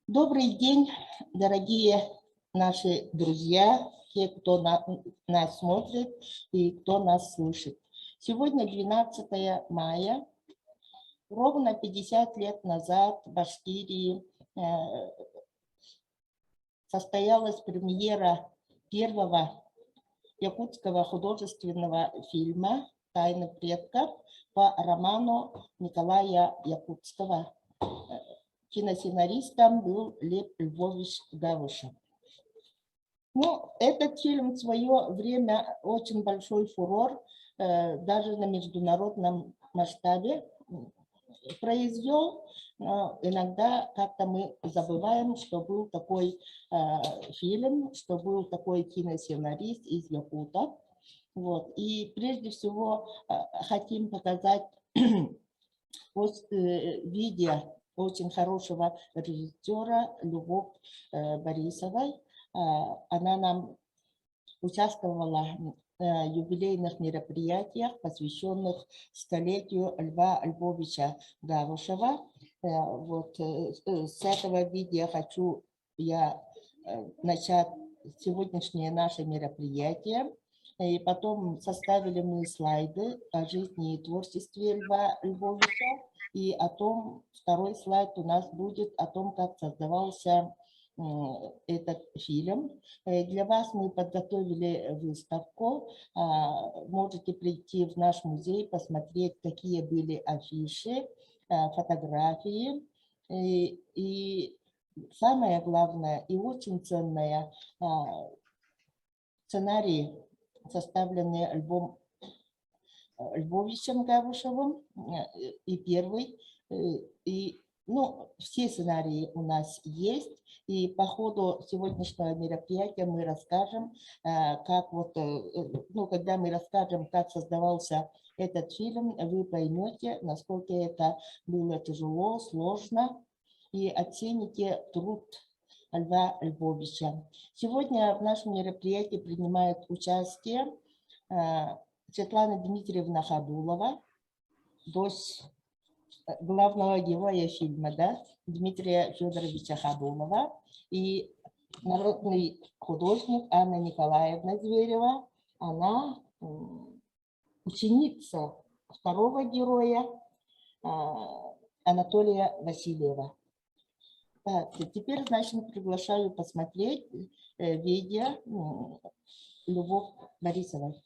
Добрый день, дорогие наши друзья, те, кто нас смотрит и кто нас слышит. Сегодня 12 мая, ровно 50 лет назад в Башкирии состоялась премьера первого якутского художественного фильма «Тайны предков» по роману Николая Якутского. Киносценаристом был Лев Львович Гавышев. Ну, этот фильм в свое время очень большой фурор даже на международном масштабе произвел. Но иногда как-то мы забываем, что был такой фильм, что был такой киносценарист из Якутов. Вот. И прежде всего хотим показать видео очень хорошего режиссера Любовь Борисовой. Она нам участвовала в юбилейных мероприятиях, посвященных столетию Льва Львовича Гавышева. Вот с этого видео хочу я начать сегодняшнее наше мероприятие. И потом составили мы слайды о жизни и творчестве Льва Львовича. И о том, второй слайд у нас будет о том, как создавался этот фильм. Для вас мы подготовили выставку. Можете прийти в наш музей, посмотреть, какие были афиши, фотографии. И самое главное и очень ценное сценарий, составленный Львом Львовичем Гавышевым, и первый, и все сценарии у нас есть, и по ходу сегодняшнего мероприятия мы расскажем, как когда мы расскажем, как создавался этот фильм, вы поймете, насколько это было тяжело, сложно, и оцените труд Льва Львовича. Сегодня в нашем мероприятии принимает участие Светлана Дмитриевна Хадулова, дочь главного героя фильма, Дмитрия Федоровича Хадулова, и народный художник Анна Николаевна Зверева. Она ученица второго героя Анатолия Васильева. Так, теперь, значит, приглашаю посмотреть видео Любовь Борисовой.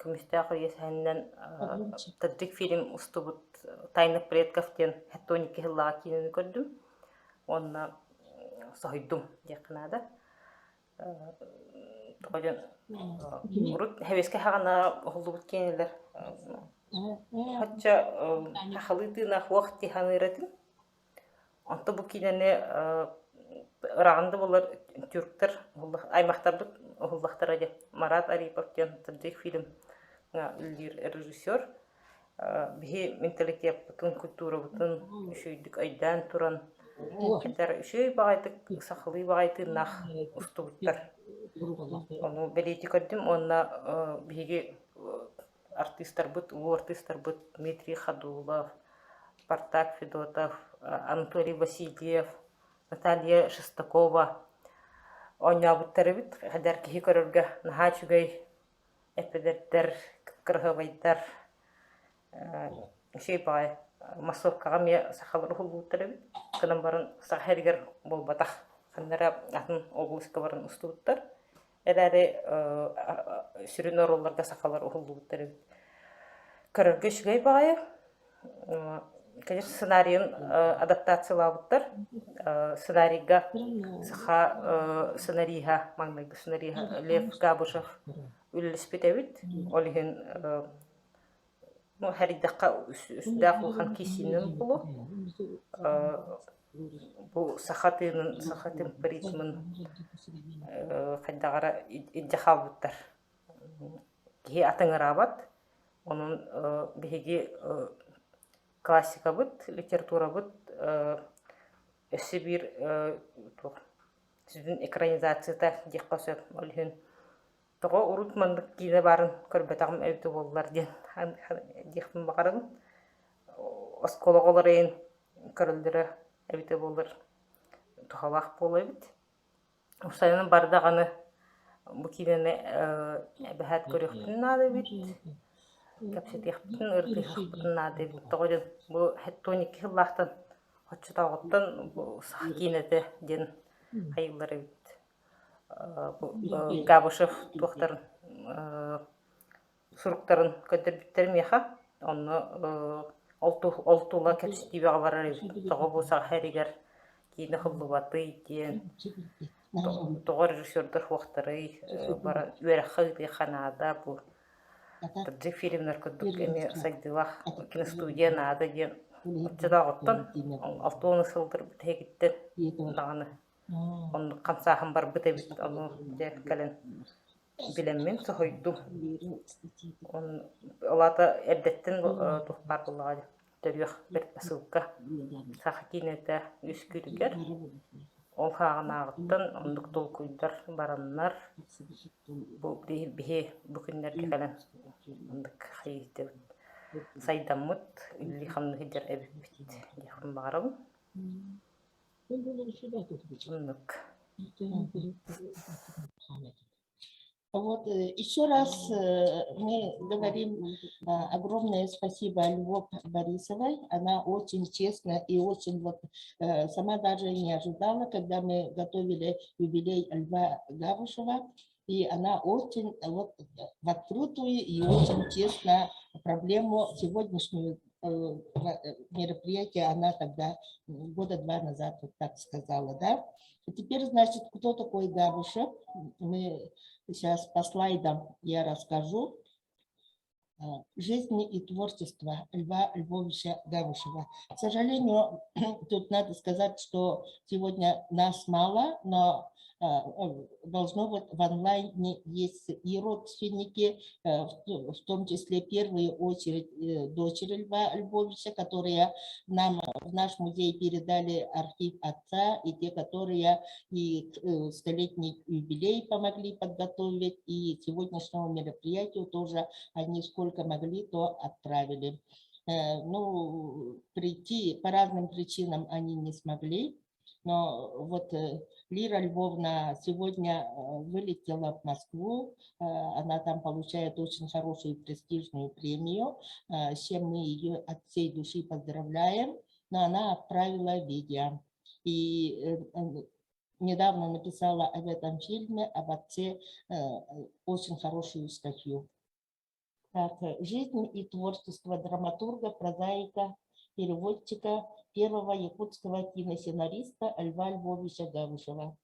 Күмістағы есәннен тәддік фильм ұстыбыт «Тайны предков» тен хәттоникі хыллаға кейінені көрдім. Онна сойдум жақынада. Тоғайден ұрыт хәвеске хағана ұғылыбыт кейінелер. Хатча хақылытына уақыт тиханы иретім. Онты бұл кейінені ұрағынды болар түріктер, аймақтарды ұғылбақтар әде. Марат Арипов тен тәддік фильм режиссер. Бихи менталитет бүтін культура бүтін үшүйдік айдан тұран. Әдер үшүй бағайтық, сақылы бағайты нақ ұсты бұттар. Оны бәлейті көрдім, онына бихиге артистар бұт, ұлы артистар бұт, Дмитрий Хадулов, Спартак Федотов, Анатолий Васильев, Наталья Шестакова. Оня бұттары бұт, әдер кихи көрірге наға чүгей әпедерттер, кырғывайдар, шей бағай, массовкаға ме сақалыр ұғыл бұттары бұт. Кынан барын сақхәргер бол батақ. Қандара атын облысқа барын ұсты бұттар. Әрәрі сүрін оролларға сақалыр ұғыл бұттары бұт. Көрірге шүгей бағай. Конечно, сценарийын адаптациялабыттар. Сценарийга саха сценарийга, маңнайгы сценарийга Лев Гавышев үліліспет әвіт. Олығын әридаққа үстідағы ұлған кесінен бұлы. Бұл сахатын паризмын қайдағара иддіқал бұттар. Кей атыңыр абад. Оның бігеге классика бұд, литература бұд, өссө бир сүдүн экранизацията диэккосөп олүһүн тоҕо урут мандык киине барын көрбөтагым эбитэ буоллар диэн диэхпин баҕарабын оскологолорейин көрөлдөрө эбитэ буоллар тухалаах буола эбит усайынан бардаганы бу кинени эбэһэт көрүөхтүн наада эбит кэпсэтиэхпитин ырдыахпытын наада эбит тоҕо бу хэттуоникки хыллаахтан хоччутаҕоттан бу сах кинете диэн хайыллар эбит Габышев туохтарын суруктарын көдөрбүттер меха онно олтула кэпситибэҕэ барар эбит тоҕо бу саҕаһэригэр киини хыллыбаты диэн тоҕо режиссердор хуохтарый бара үөрэххэ ыытыаханаада бу таджик фильмнер курдук эми сайдылах киностудия наада диэн оччотаҕоттон алтуоны сылдыр битэгиттен даҕаны он камсаахан барбыт эбит ону де кэлэн билеммин сохойдум он олата эрдеттен тухпар буллага төрүөх бир посылка саха кинете үскүргер ол хаагынаагыттан ондук толкуйдар бараннар бу бихи бүкүннерге кэлэн ондук хайыты сайдаммыт илли хамны хидер эбиппит диэхрун баарабын ондук. Вот еще раз мы говорим огромное спасибо Львов Борисовой. Она очень честно и очень вот сама даже не ожидала, когда мы готовили юбилей Льва Габышева. И она очень вот в открытую и очень честно проблему сегодняшнюю мероприятия она тогда года 2 назад вот так сказала, да. И теперь, значит, кто такой Габышев? Мы сейчас по слайдам я расскажу. Жизни и творчество Льва Львовича Габышева. К сожалению, тут надо сказать, что сегодня нас мало, но должно быть в онлайне есть и родственники, в том числе в первую очередь дочери Льва Львовича, которые нам в наш музей передали архив отца, и те, которые и столетний юбилей помогли подготовить, и сегодняшнему мероприятию тоже они сколько могли, то отправили. Ну, прийти по разным причинам они не смогли, но вот Лира Львовна сегодня вылетела в Москву, она там получает очень хорошую престижную премию, с чем мы ее от всей души поздравляем, но она отправила видео. И недавно написала об этом фильме, об отце, очень хорошую статью. Так, жизнь и творчество драматурга, прозаика, переводчика, первого якутского киносценариста Льва Львовича Габышева.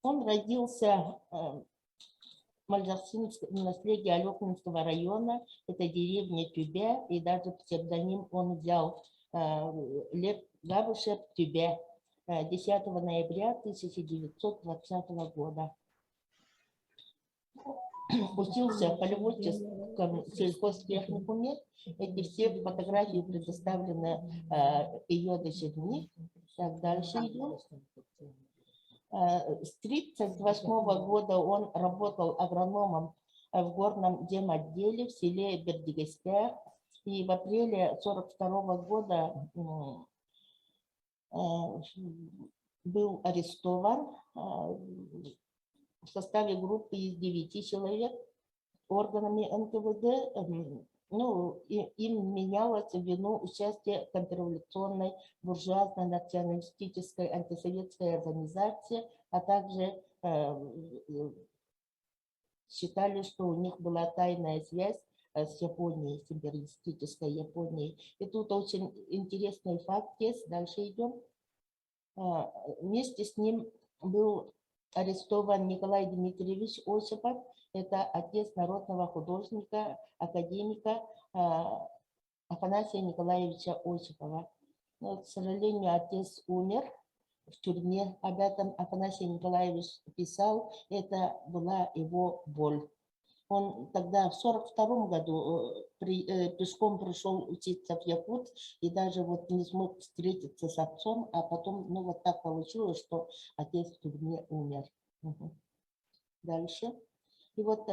Он родился в Мальжарсинском наследии Алекнинского района, это деревня Тюбе, и даже псевдоним он взял Лев Габышев Тюбе 10 ноября 1920 года. Учился в полеводческом сельхозтехникуме. Эти все фотографии предоставлены ее дочерьми. Так, дальше идем. С 1938 года он работал агрономом в горном демотделе в селе Бердигеспя. И в апреле 1942 года был арестован в составе группы из 9 человек органами НКВД. Ну, им менялось в вину участие в контрреволюционной буржуазной националистической антисоветской организации, а также считали, что у них была тайная связь с Японией, с империалистической Японией. И тут очень интересный факт есть. Дальше идем. Вместе с ним был арестован Николай Дмитриевич Осипов, это отец народного художника, академика Афанасия Николаевича Осипова. Но, к сожалению, отец умер в тюрьме. Об этом Афанасий Николаевич писал, это была его боль. Он тогда в 42-м году пешком пришел учиться в Якут и даже вот не смог встретиться с отцом, а потом, ну вот так получилось, что отец в тюрьме умер. Мгм. Дальше. И вот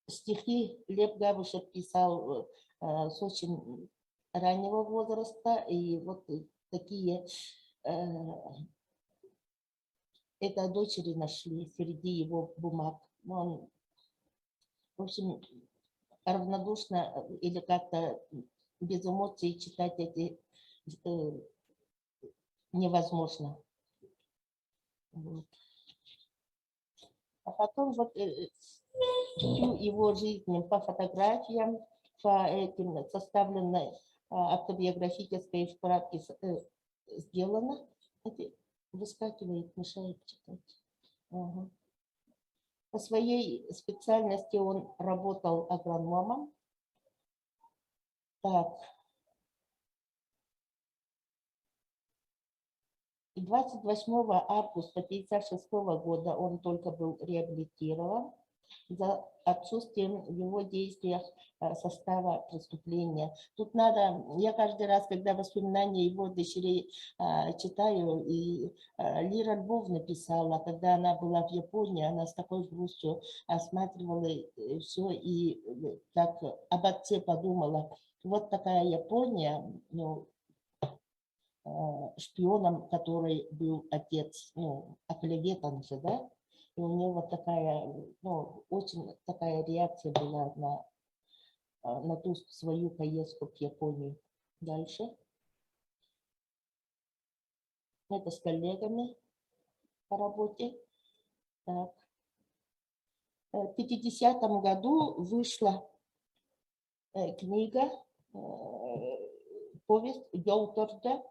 стихи Лев Гавышев писал с очень раннего возраста, и вот такие это дочери нашли среди его бумаг. Он, в общем, равнодушно или как-то без эмоций читать эти невозможно. Вот. А потом вот всю его жизнь по фотографиям, по этим составленной автобиографической справке сделано. Выскакивает, мешает читать. Ага. По своей специальности он работал агрономом. Так. И 28 августа 1956 года он только был реабилитирован за отсутствием в его действиях состава преступления. Тут надо, я каждый раз, когда воспоминания его дочерей читаю, и Лира Львовна написала, когда она была в Японии, она с такой грустью осматривала все и так об отце подумала. Вот такая Япония, ну, шпионом, который был отец, ну, оклеветан же, да, и у него вот такая, ну, очень такая реакция была на ту свою поездку в Японию. Дальше. Это с коллегами по работе. Так. В 50-м году вышла книга, повесть «Йолторда».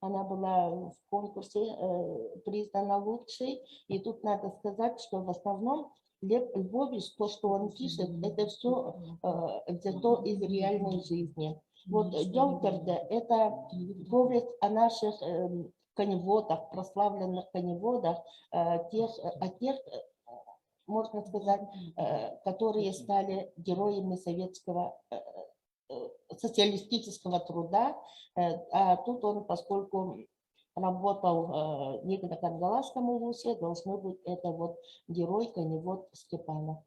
Она была в конкурсе признана лучшей. И тут надо сказать, что в основном Лев Львович, то, что он пишет, это все взято из реальной жизни. Вот «Йолторда» – это повесть о наших коневодах, прославленных коневодах, о тех, можно сказать, которые стали героями советского социалистического труда, а тут он, поскольку работал не на Кангаласском улусе, должно быть это вот герой, коневод Степанов.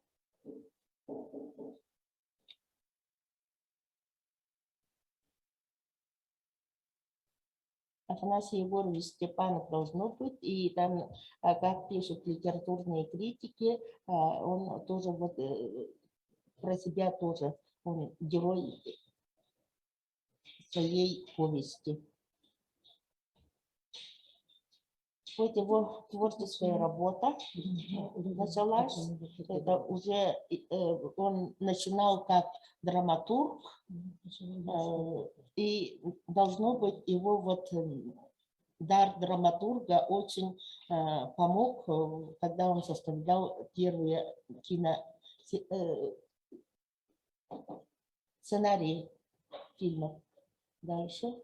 Афанасий Егорович Степанов должно быть, и там, как пишут литературные критики, он тоже вот про себя тоже, он герой своей повести. Вот его творческая работа началась. Это уже он начинал как драматург, и должно быть его вот дар драматурга очень помог, когда он составлял первые сценарии фильмов. Дальше.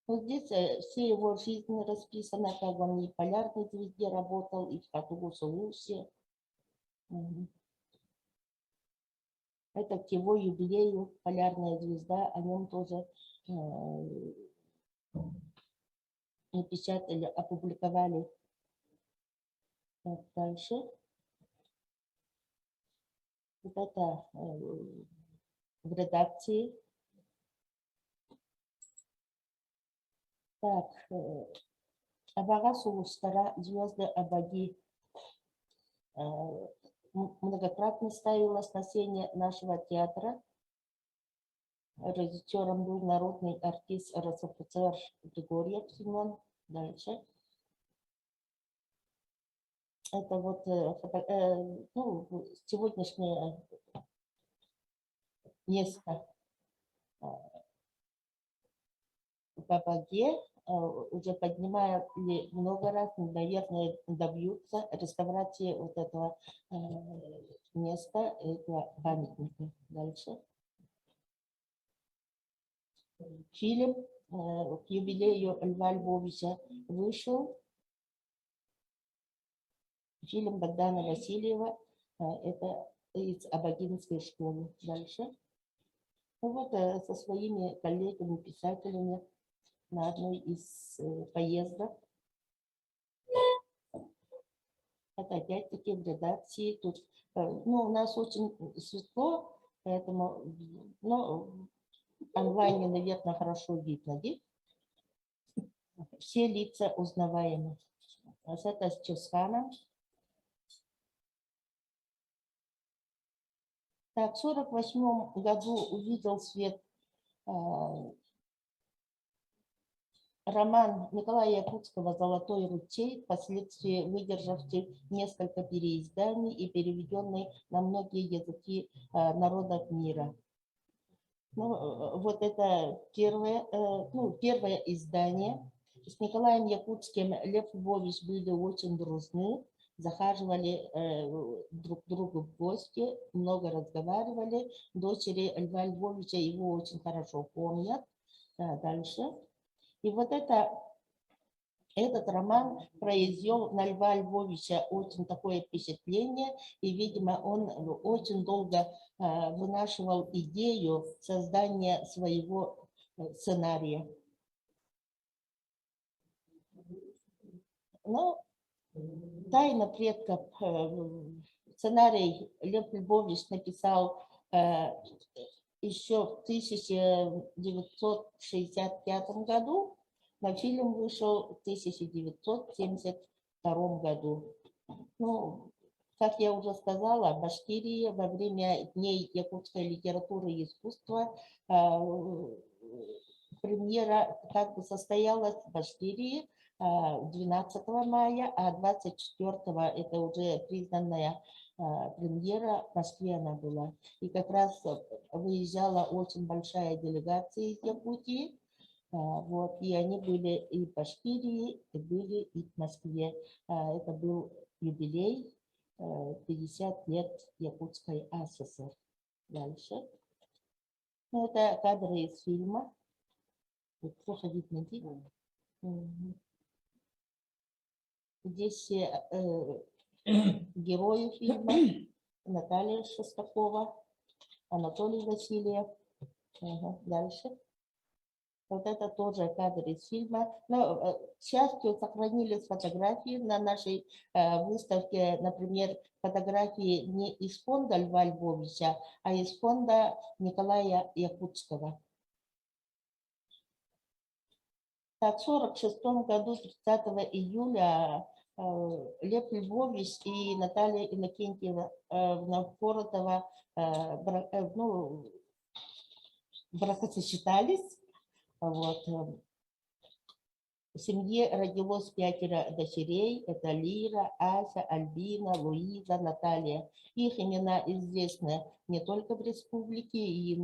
Вот здесь все его жизнь расписана, как он и в «Полярной звезде» работал, и в «Катугу-Сулусе». Это к его юбилею «Полярная звезда», о нем тоже напечатали, опубликовали. Так, дальше. Вот это в редакции. Так, Авара Сулустара, «Звезды Абади». Многократно ставилась на сцене нашего театра. Режиссером был народный артист РСФСР Григорьев Семен. Дальше. Это вот ну, сегодняшнее место в Абаде. Уже поднимали много раз, наверное, добьются реставрации вот этого места, этого памятника. Дальше. Фильм к юбилею Льва Львовича вышел. Фильм Богдана Васильева, это из Абагинской школы. Дальше. Ну вот со своими коллегами-писателями на одной из поездок. Это опять-таки в редакции. Тут, ну, у нас очень светло, поэтому, ну, онлайне, наверное, хорошо видно, да? Все лица узнаваемы. Это с Чесханом. Так, в 1948 году увидел свет роман Николая Якутского «Золотой ручей», впоследствии выдержавший несколько переизданий и переведенный на многие языки народов мира. Ну, вот это первое, первое издание. С Николаем Якутским Лев Львович были очень дружны, захаживали друг к другу в гости, много разговаривали. Дочери Льва Львовича его очень хорошо помнят. Дальше. И вот этот роман произвел на Льва Львовича очень такое впечатление, и, видимо, он очень долго вынашивал идею создания своего сценария. Но «Тайна предков» сценарий Лев Львович написал еще в 1965 году, но фильм вышел в 1972 году. Ну, как я уже сказала, в Башкирии во время Дней якутской литературы и искусства премьера как бы состоялась в Башкирии 12 мая, а 24-го это уже признанная премьера в Москве она была. И как раз выезжала очень большая делегация из Якутии. Вот, и они были и в Башкирии, и были и в Москве. Это был юбилей 50 лет Якутской АССР. Дальше. Ну, это кадры из фильма. Вот плохо видно, видно. Здесь герои фильма: Наталья Шестакова, Анатолий Васильев. Дальше. Вот это тоже кадр из фильма. Но, к счастью, сохранились фотографии на нашей выставке, например, фотографии не из фонда Льва Львовича, а из фонда Николая Якутского. Так, в 1946 году, 30 июля, Лев Львович и Наталья Иннокентьевна Новгородова бракосочетались. Вот. В семье родилось 5 дочерей. Это Лира, Ася, Альбина, Луиза, Наталья. Их имена известны не только в республике, и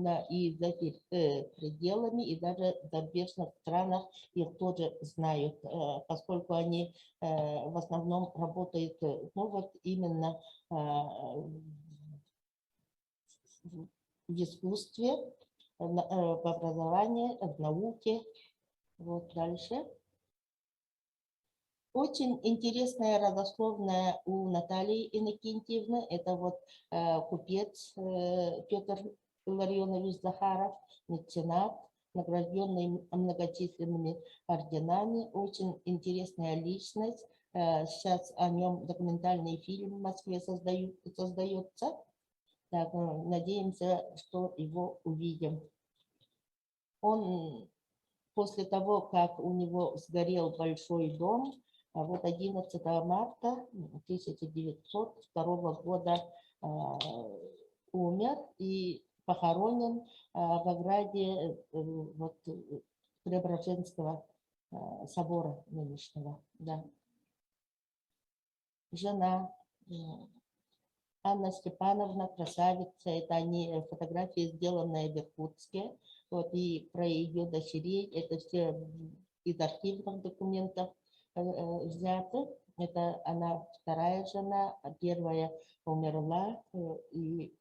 за пределами, и даже в зарубежных странах их тоже знают, поскольку они в основном работают, ну вот именно в искусстве, в образовании, в науке. Вот дальше. Очень интересная родословная у Натальи Иннокентьевны. Это вот купец Петр Илларионович Захаров, меценат, награжденный многочисленными орденами. Очень интересная личность. Сейчас о нем документальный фильм в Москве создается. Так, надеемся, что его увидим. Он после того, как у него сгорел большой дом, вот 11 марта 1902 года умер и похоронен в ограде вот, Преображенского собора нынешнего. Да. Жена Анна Степановна, красавица, это они фотографии, сделанные в Иркутске. Вот, и про ее дочерей, это все из архивных документов взято. Это она вторая жена, а первая умерла, и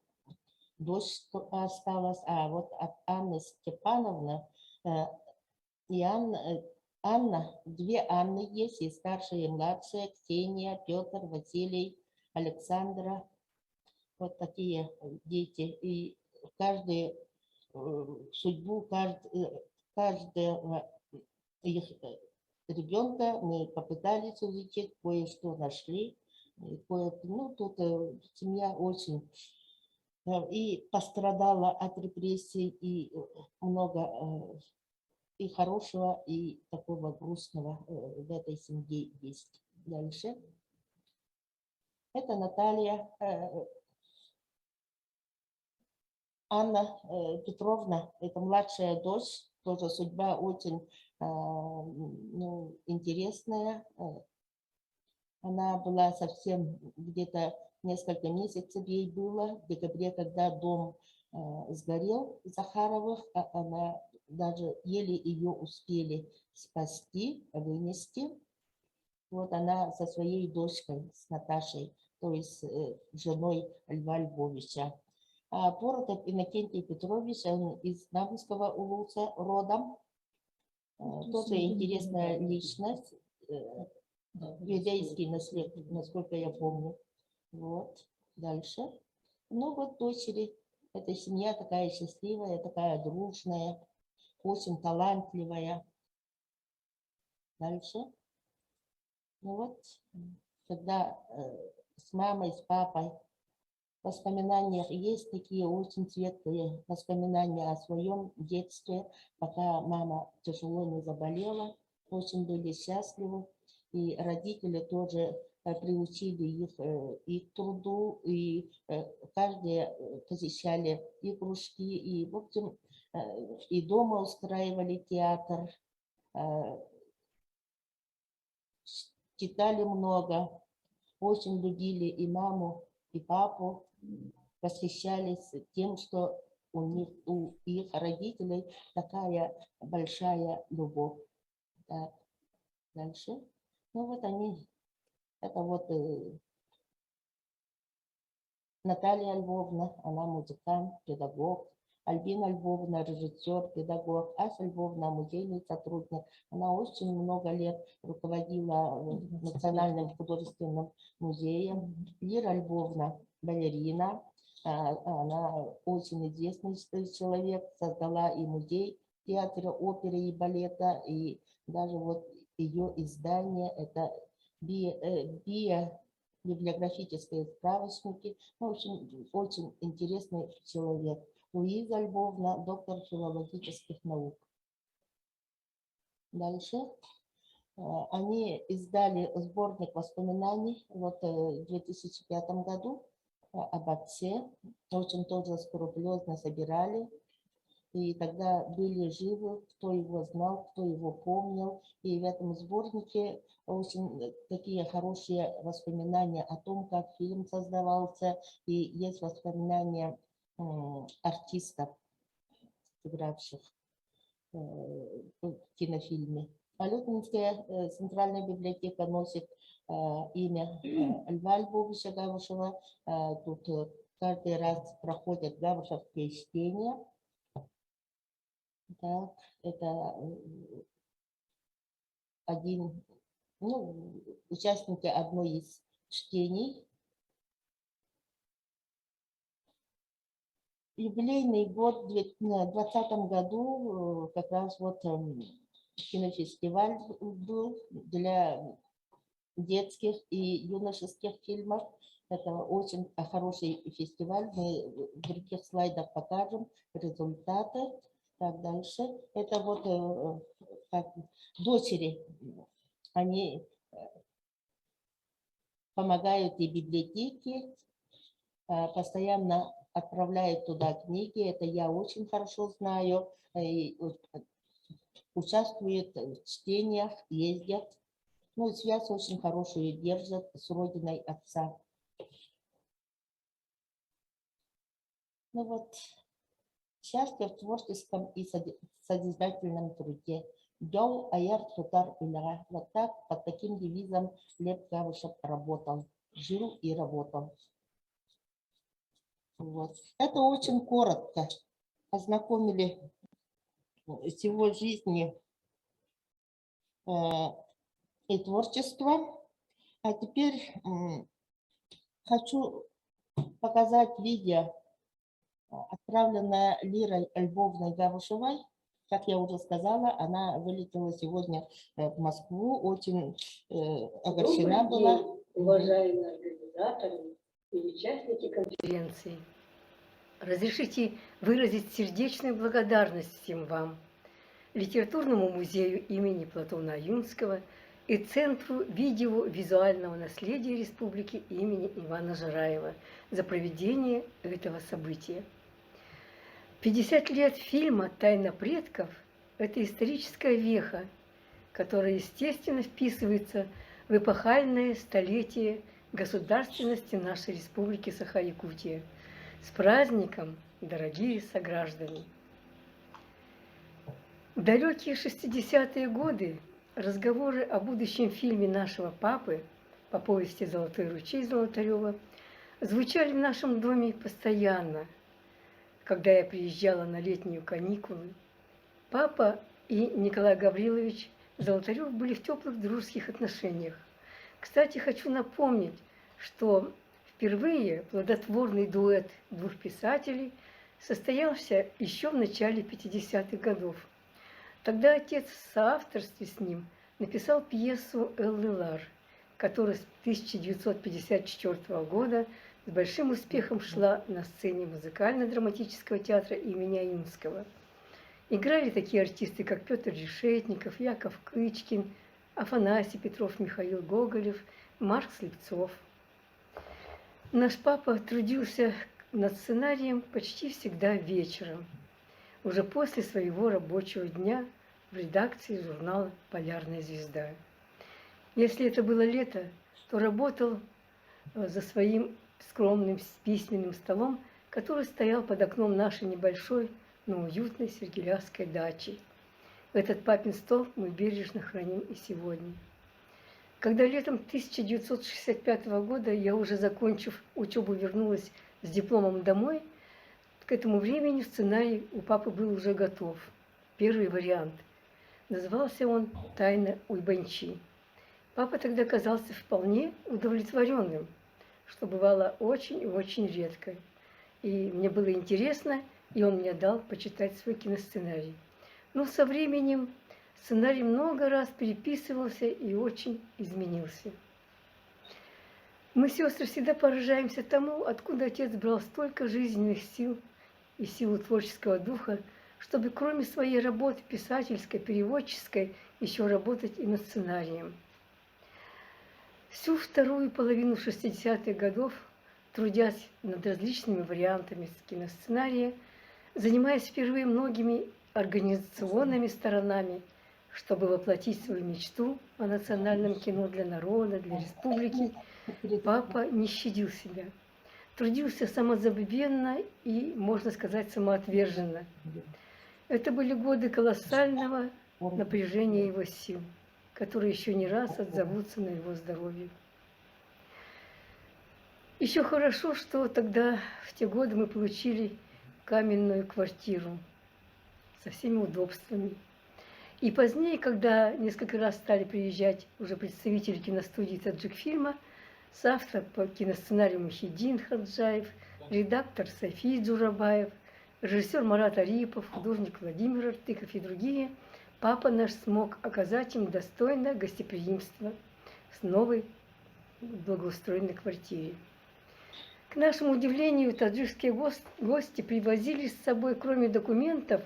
дочь осталась. А вот от Анны Степановны, Анна, две Анны есть, и старшая, и младшая, Ксения, Петр, Василий, Александра. Вот такие дети. И каждый судьбу каждого их ребенка мы попытались увидеть, кое-что нашли. Ну, тут семья очень и пострадала от репрессий, и много и хорошего, и такого грустного в этой семье есть. Дальше. Это Наталья, Анна Петровна, это младшая дочь, тоже судьба очень ну, интересная. Она была совсем где-то несколько месяцев ей было. В декабре, когда дом сгорел Захаровых, она даже еле ее успели спасти, вынести. Вот она со своей дочкой, с Наташей, то есть женой Льва Львовича. А Поротов Иннокентий Петрович, он из Навского улуса родом. Тоже интересная личность. Еврейский наслед, насколько я помню. Вот. Дальше. Ну вот дочери. Эта семья такая счастливая, такая дружная, очень талантливая. Дальше. Ну вот, когда с мамой, с папой в воспоминаниях есть такие очень светлые воспоминания о своем детстве, пока мама тяжело не заболела, очень были счастливы. И родители тоже приучили их и к труду, и каждый посещали и кружки, и, в общем, и дома устраивали театр, читали много, очень любили и маму, и папу, восхищались тем, что у их родителей такая большая любовь. Так, дальше. Ну вот они, это вот Наталья Львовна, она музыкант, педагог. Альбина Львовна, режиссер, педагог. Ася Львовна, музейный сотрудник. Она очень много лет руководила Национальным художественным музеем. Лира Львовна, балерина. Она очень известный человек, создала и музей театра, оперы и балета, и даже вот ее издание, это библиографические справочники. В общем, очень интересный человек. Луиза Львовна, доктор филологических наук. Дальше. Они издали сборник воспоминаний вот, в 2005 году об отце. Очень тоже скрупулезно собирали. И тогда были живы, кто его знал, кто его помнил. И в этом сборнике очень такие хорошие воспоминания о том, как фильм создавался. И есть воспоминания артистов, сыгравших в кинофильме. А Лютнинская центральная библиотека носит имя Льва Львовича Гавушева. Тут каждый раз проходят гавушевские чтения. Так, это один, ну, участники одной из чтений. Юбилейный год в 2020 году как раз вот кинофестиваль был для детских и юношеских фильмов. Это очень хороший фестиваль. Мы в других слайдах покажем результаты. Так, дальше. Это вот как дочери. Они помогают и библиотеке, постоянно отправляют туда книги. Это я очень хорошо знаю. И участвуют в чтениях, ездят. Ну, связь очень хорошую держат с родиной отца. Ну вот, счастье в творческом и созидательном труде. Дел аярт хутар ильга. Вот так, под таким девизом Лев Гавушев работал, жил и работал. Вот. Это очень коротко. Ознакомили с его жизни и творчество. А теперь хочу показать видео, отправленное Лирой Львовной Гавушевой. Как я уже сказала, она вылетела сегодня в Москву, очень огорчена была. Уважаемые организаторы и участники конференции, разрешите выразить сердечную благодарность всем вам, Литературному музею имени Платона Юнского и Центру видео-визуального наследия Республики имени Ивана Жараева за проведение этого события. 50 лет фильма «Тайна предков» – это историческая веха, которая, естественно, вписывается в эпохальное столетие государственности нашей Республики Саха-Якутия. С праздником, дорогие сограждане! В далекие 60-е годы разговоры о будущем фильме нашего папы по повести «Золотой ручей» Золотарева звучали в нашем доме постоянно. Когда я приезжала на летние каникулы, папа и Николай Гаврилович Золотарев были в теплых дружеских отношениях. Кстати, хочу напомнить, что впервые плодотворный дуэт двух писателей состоялся еще в начале 50-х годов. Тогда отец в соавторстве с ним написал пьесу «Эл-Лилар», которая с 1954 года с большим успехом шла на сцене музыкально-драматического театра имени Юнского. Играли такие артисты, как Петр Решетников, Яков Кычкин, Афанасий Петров, Михаил Гоголев, Марк Слепцов. Наш папа трудился над сценарием почти всегда вечером, уже после своего рабочего дня в редакции журнала «Полярная звезда». Если это было лето, то работал за своим скромным письменным столом, который стоял под окном нашей небольшой, но уютной сергелясской дачи. Этот папин стол мы бережно храним и сегодня. Когда летом 1965 года я, уже закончив учебу, вернулась с дипломом домой, к этому времени сценарий у папы был уже готов. Первый вариант. Назывался он «Тайна Уйбанчи». Папа тогда казался вполне удовлетворенным, что бывало очень и очень редко. И мне было интересно, и он мне дал почитать свой киносценарий. Но со временем сценарий много раз переписывался и очень изменился. Мы, сестры, всегда поражаемся тому, откуда отец брал столько жизненных сил и силу творческого духа, чтобы кроме своей работы писательской, переводческой, еще работать и над сценарием. Всю вторую половину 60-х годов, трудясь над различными вариантами киносценария, занимаясь впервые многими организационными сторонами, чтобы воплотить свою мечту о национальном кино для народа, для республики, папа не щадил себя. Трудился самозабвенно и, можно сказать, самоотверженно. Это были годы колоссального напряжения его сил, которые еще не раз отзовутся на его здоровье. Еще хорошо, что тогда, в те годы, мы получили каменную квартиру со всеми удобствами. И позднее, когда несколько раз стали приезжать уже представители киностудии «Таджикфильма», соавтор по киносценарию Мухиддин Хаджаев, редактор Софий Джурабаев, режиссер Марат Арипов, художник Владимир Артыков и другие, папа наш смог оказать им достойное гостеприимство в новой благоустроенной квартире. К нашему удивлению, таджикские гости привозили с собой, кроме документов,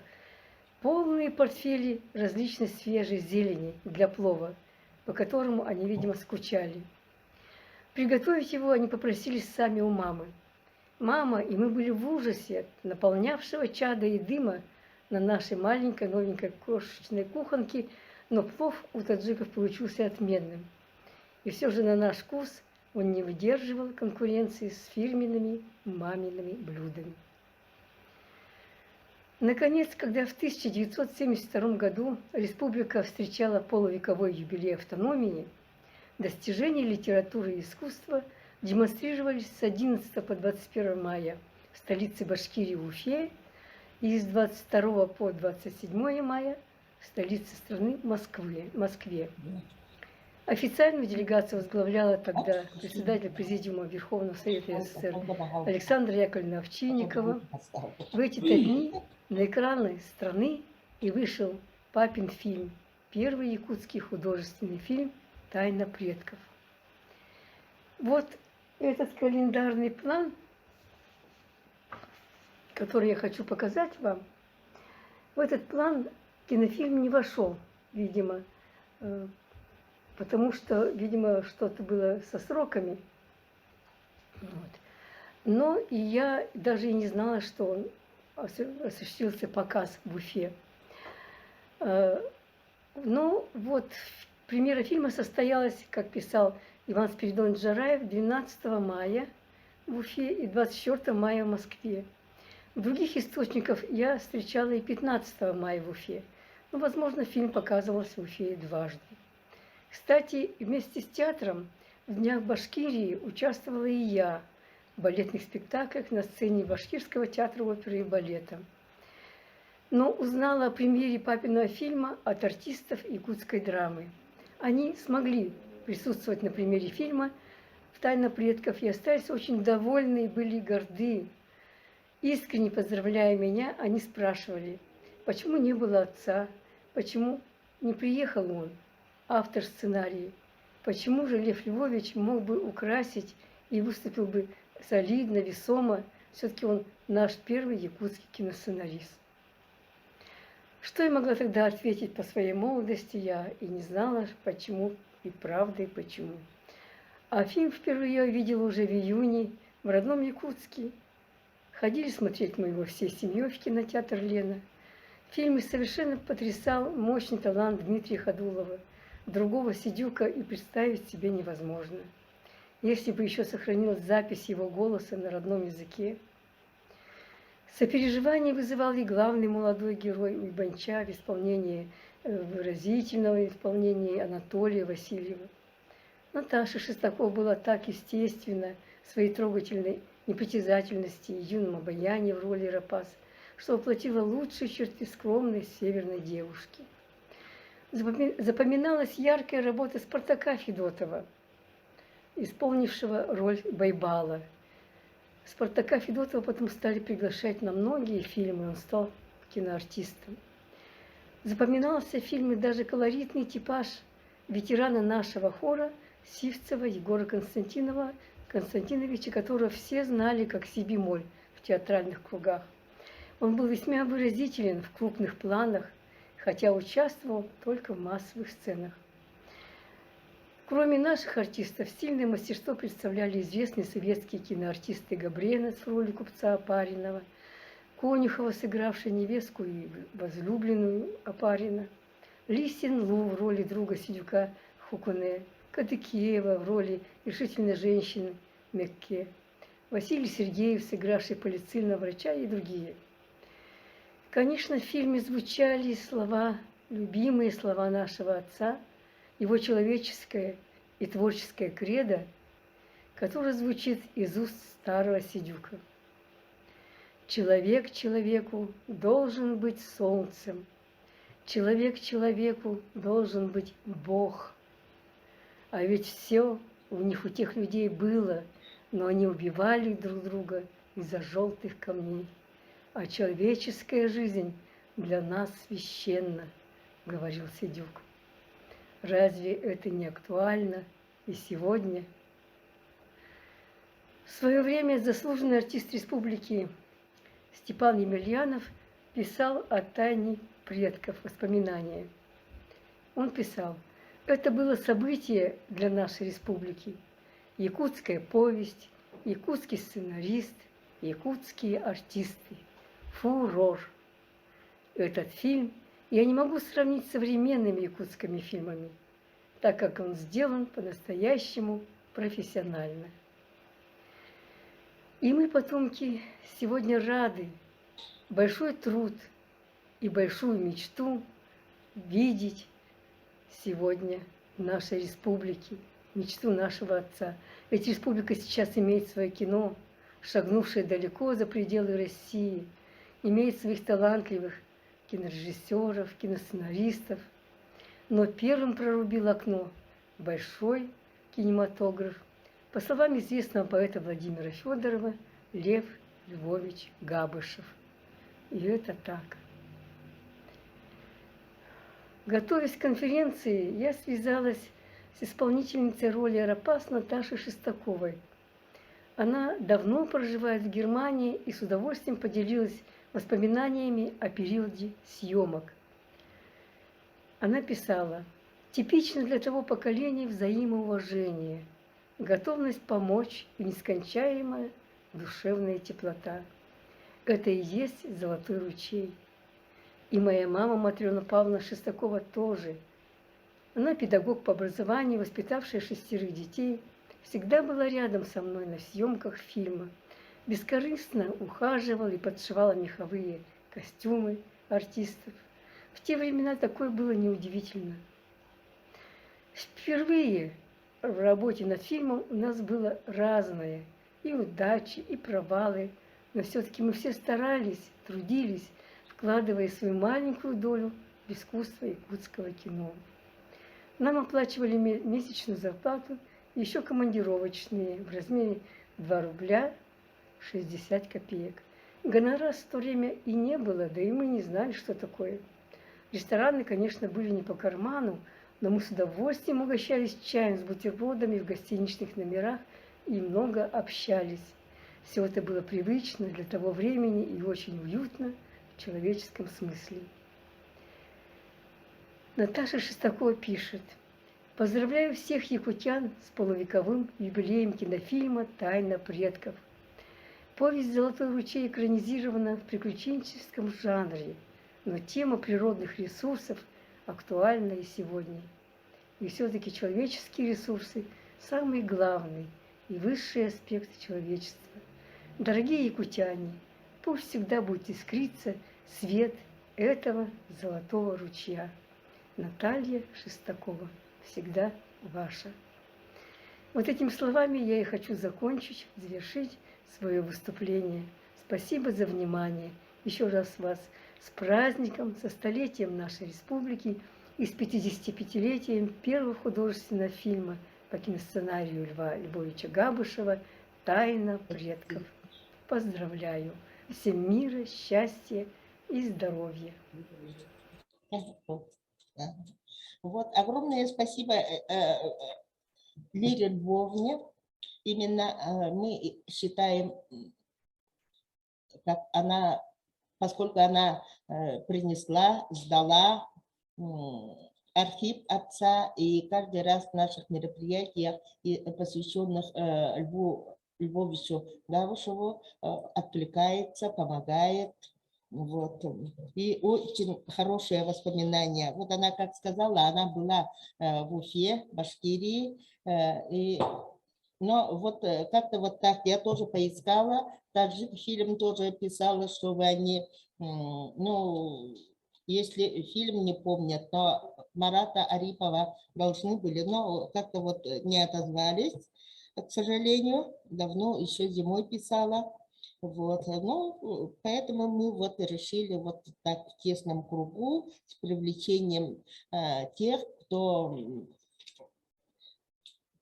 полные портфели различной свежей зелени для плова, по которому они, видимо, скучали. Приготовить его они попросились сами у мамы. Мама и мы были в ужасе от наполнявшего чада и дыма на нашей маленькой новенькой крошечной кухонке, но плов у таджиков получился отменным. И все же на наш вкус он не выдерживал конкуренции с фирменными мамиными блюдами. Наконец, когда в 1972 году республика встречала полувековой юбилей автономии, достижения литературы и искусства демонстрировались с 11 по 21 мая в столице Башкирии Уфе и с 22 по 27 мая столице страны Москве. Официальную делегацию возглавляла тогда председатель Президиума Верховного Совета СССР Александра Яковлевна Овчинникова. В эти-то дни на экраны страны и вышел папин фильм, первый якутский художественный фильм «Тайна предков». Вот этот календарный план, который я хочу показать вам, в этот план кинофильм не вошел, видимо, потому что, видимо, что-то было со сроками. Вот. Но и я даже и не знала, что он осуществился показ в Уфе. Ну вот, премьера фильма состоялась, как писал Иван Спиридонович Джараев, 12 мая в Уфе и 24 мая в Москве. В других источниках я встречала и 15 мая в Уфе. Но, возможно, фильм показывался в Уфе дважды. Кстати, вместе с театром в Днях Башкирии участвовала и я в балетных спектаклях на сцене Башкирского театра оперы и балета. Но узнала о премьере папиного фильма от артистов якутской драмы. Они смогли присутствовать на премьере фильма «Тайна предков» и остались очень довольны и были горды. Искренне поздравляя меня, они спрашивали, почему не было отца, почему не приехал он, автор сценария, почему же Лев Львович мог бы украсить и выступил бы солидно, весомо, все-таки он наш первый якутский киносценарист. Что я могла тогда ответить по своей молодости, я и не знала, почему и правда, и почему. А фильм впервые я увидела уже в июне в родном Якутске. Ходили смотреть мы его всей семьей в кинотеатр «Лена». В фильме совершенно потрясал мощный талант Дмитрия Ходулова. Другого Сидюка и представить себе невозможно. Если бы еще сохранилась запись его голоса на родном языке. Сопереживание вызывал и главный молодой герой Уйбанча в исполнении выразительного исполнении Анатолия Васильева. Наташа Шестакова была так естественна в своей трогательной непритязательности и юном обаянии в роли Рапас, что воплотила лучшие черты скромной северной девушки. Запоминалась яркая работа Спартака Федотова, исполнившего роль Байбала. Спартака Федотова потом стали приглашать на многие фильмы, он стал киноартистом. Запоминался в фильме даже колоритный типаж ветерана нашего хора Сивцева Егора Константиновича, которого все знали как си-бемоль в театральных кругах. Он был весьма выразителен в крупных планах, хотя участвовал только в массовых сценах. Кроме наших артистов, сильное мастерство представляли известные советские киноартисты Габренец в роли купца Опаринова, Конюхова, сыгравшая невестку и возлюбленную Опарина, Лисин Лу в роли друга Сидюка Хукуне, Кадыкеева в роли решительной женщины Мекке, Василий Сергеев, сыгравший полицейного врача, и другие. Конечно, в фильме звучали слова, любимые слова нашего отца, его человеческое и творческое кредо, которое звучит из уст старого Сидюка. Человек человеку должен быть солнцем, человек человеку должен быть Бог. А ведь все у них, у тех людей было, но они убивали друг друга из-за желтых камней. А человеческая жизнь для нас священна, говорил Сидюк. Разве это не актуально и сегодня? В свое время заслуженный артист республики Степан Емельянов писал о тайне предков воспоминания. Он писал: это было событие для нашей республики, якутская повесть, якутский сценарист, якутские артисты, фурор. Этот фильм я не могу сравнить с современными якутскими фильмами, так как он сделан по-настоящему профессионально. И мы, потомки, сегодня рады большой труд и большую мечту видеть сегодня в нашей республике, мечту нашего отца. Ведь республика сейчас имеет свое кино, шагнувшее далеко за пределы России, имеет своих талантливых кинорежиссеров, киносценаристов. Но первым прорубил окно большой кинематограф, по словам известного поэта Владимира Федорова, Лев Львович Габышев. И это так. Готовясь к конференции, я связалась с исполнительницей роли Рапас Наташей Шестаковой. Она давно проживает в Германии и с удовольствием поделилась воспоминаниями о периоде съемок. Она писала: «Типично для того поколения взаимоуважение, готовность помочь и нескончаемая душевная теплота. Это и есть золотой ручей. И моя мама Матрена Павловна Шестакова тоже. Она педагог по образованию, воспитавшая 6 детей, всегда была рядом со мной на съемках фильма, бескорыстно ухаживала и подшивала меховые костюмы артистов. В те времена такое было неудивительно. Впервые в работе над фильмом у нас было разное, и удачи, и провалы, но все-таки мы все старались, трудились, вкладывая свою маленькую долю в искусство якутского кино. Нам оплачивали месячную зарплату и еще командировочные в размере 2 рубля 60 копеек. Гонорара в то время и не было, да и мы не знали, что такое. Рестораны, конечно, были не по карману, но мы с удовольствием угощались чаем с бутербродами в гостиничных номерах и много общались. Все это было привычно для того времени и очень уютно в человеческом смысле. Наташа Шестакова пишет: «Поздравляю всех якутян с полувековым юбилеем кинофильма «Тайна предков». Повесть «Золотой ручей» экранизирована в приключенческом жанре, но тема природных ресурсов актуальна и сегодня. И все-таки человеческие ресурсы – самый главный и высший аспект человечества. Дорогие якутяне, пусть всегда будет искриться свет этого золотого ручья. Наталья Шестакова. Всегда ваша». Вот этими словами я и хочу закончить, завершить свое выступление. Спасибо за внимание. Еще раз вас с праздником, со столетием нашей республики и с 55-летием первого художественного фильма по киносценарию Льва Львовича Габышева «Тайна предков». Поздравляю! Всем мира, счастья и здоровья! Вот, огромное спасибо Лире Львовне. Именно мы считаем, как она, поскольку она принесла, сдала архив отца, и каждый раз в наших мероприятиях, посвященных Льву Львовичу Габышеву, откликается, помогает. Вот. И очень хорошие воспоминания. Вот она, как сказала, она была в Уфе, Башкирии. Но вот как-то вот так я тоже поискала. Таджик фильм тоже писала, чтобы они, ну, если фильм не помнят, то Марата Арипова должны были, но как-то вот не отозвались, к сожалению. Давно, еще зимой писала. Вот, ну, поэтому мы вот решили вот так в тесном кругу с привлечением тех, кто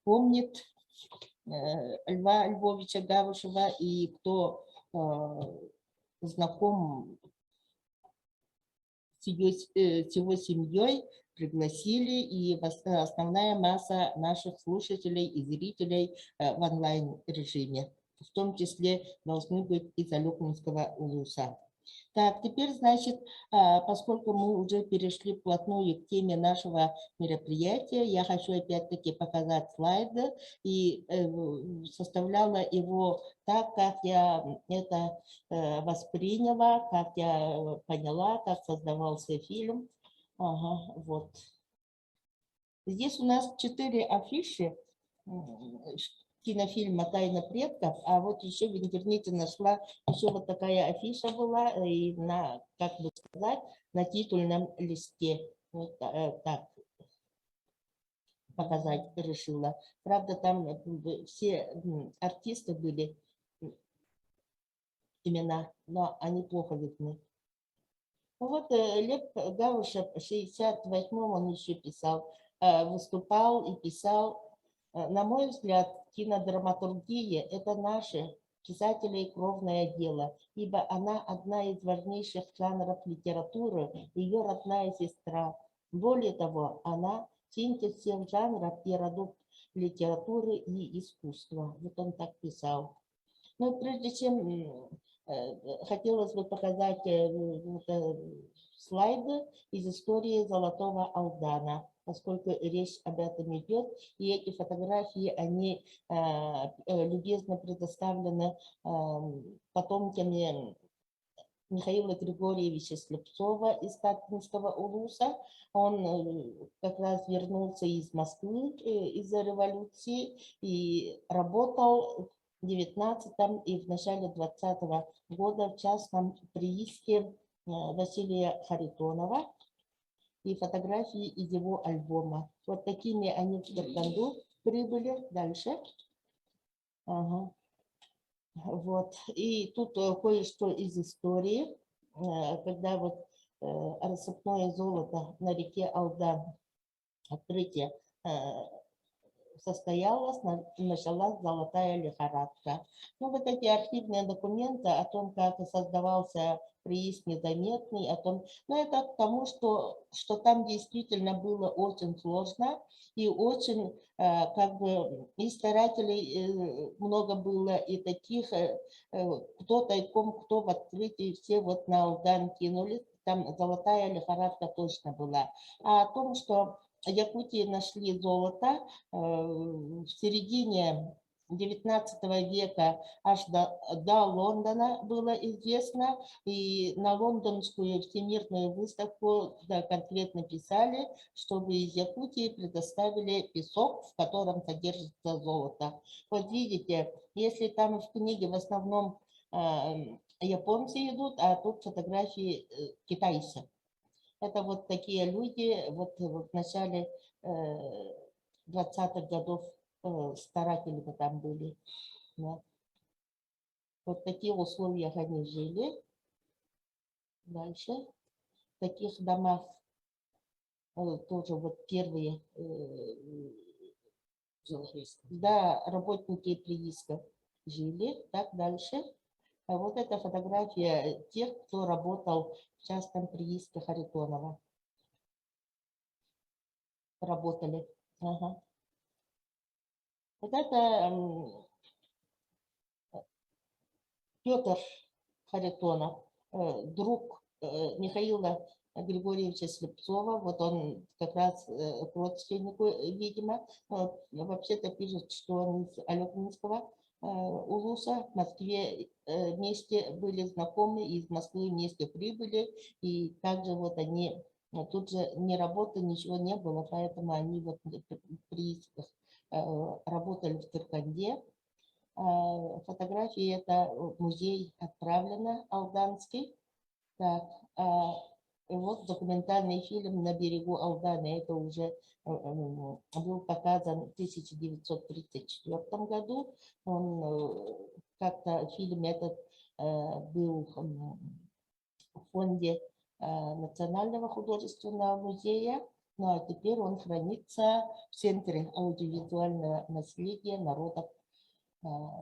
помнит Льва Львовича Габышева и кто знаком с его семьей, пригласили, и основная масса наших слушателей и зрителей в онлайн-режиме. В том числе должны быть из Алекминского улуса. Так, теперь, значит, поскольку мы уже перешли вплотную к теме нашего мероприятия, я хочу опять-таки показать слайды, и составляла его так, как я это восприняла, как я поняла, как создавался фильм. Ага, вот. Здесь у нас 4 афиши кинофильма «Тайна предков», а вот еще в интернете нашла, еще вот такая афиша была, и на, как бы сказать, на титульном листе. Вот так показать решила. Правда, там все артисты были, имена, но они плохо видны. Ну вот Лев Гавышев в 68-м он еще писал, выступал и писал. На мой взгляд, кинодраматургия – это наше писателей кровное дело, ибо она одна из важнейших жанров литературы, ее родная сестра. Более того, она синтез всех жанров и родов литературы и искусства. Вот он так писал. Но прежде чем хотелось бы показать слайды из истории Золотого Алдана, поскольку речь об этом идет, и эти фотографии, они любезно предоставлены потомками Михаила Григорьевича Слепцова из Катынского улуса. Он как раз вернулся из Москвы из-за революции и работал в 19-м и в начале 20-го года в частном прииске Василия Харитонова и фотографии из его альбома. Вот такими они в Кирганду прибыли. Дальше. Ага. Вот. И тут кое-что из истории, когда вот рассыпное золото на реке Алдан, открытие состоялось, началась золотая лихорадка. Ну, вот эти архивные документы о том, как создавался прииск незаметный, о том, ну, это к тому, что там действительно было очень сложно и очень, как бы, и старателей много было, и таких, кто тайком, кто в открытии, все вот на Алдан кинулись, там золотая лихорадка точно была. А о том, что в Якутии нашли золото в середине XIX века аж до Лондона было известно, и на лондонскую всемирную выставку да, конкретно писали, чтобы из Якутии предоставили песок, в котором содержится золото. Вот видите, если там в книге в основном японцы идут, а тут фотографии китайцев. Это вот такие люди, вот в начале 20-х годов старателями там были. Да. Вот такие условия они жили. Дальше. В таких домах тоже вот первые да, работники прииска жили. Так, дальше. А вот это фотография тех, кто работал в частном прииске Харитонова. Работали. Ага. Вот это Петр Харитонов, друг Михаила Григорьевича Слепцова. Вот он как раз к родственнику, видимо. Вообще-то пишут, что он из Алекминского улуса. В Москве вместе были знакомы, из Москвы вместе прибыли. И также вот они, тут же ни работы, ничего не было, поэтому они вот при работали в Кирганде. Фотографии это в музей отправлено, Алданский. Так, вот документальный фильм «На берегу Алдана». Это уже был показан в 1934 году. Он как-то фильм этот был в фонде Национального художественного музея. Ну а теперь он хранится в Центре аудиовизуального наследия народов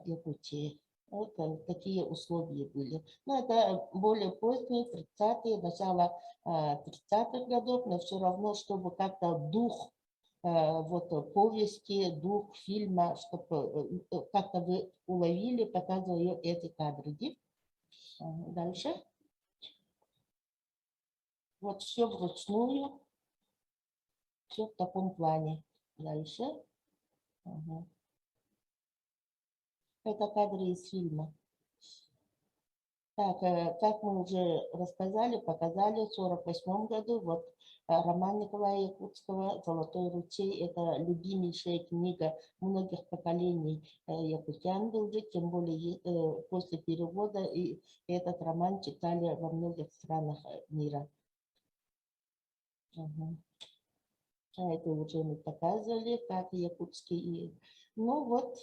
Якутии. Вот такие условия были. Но это более поздние, 30-е, начало 30-х годов, но все равно, чтобы как-то дух вот повести, дух фильма, чтобы как-то вы уловили, показываю эти кадры. Дальше. Вот все вручную, все в таком плане. Дальше. Ага. Это кадры из фильма. Так, как мы уже рассказали, показали, в 1948 году вот роман Николая Якутского «Золотой ручей» – это любимейшая книга многих поколений якутян был, тем более после перевода, и этот роман читали во многих странах мира. Угу. Это уже мы показывали, как якутский. Ну вот,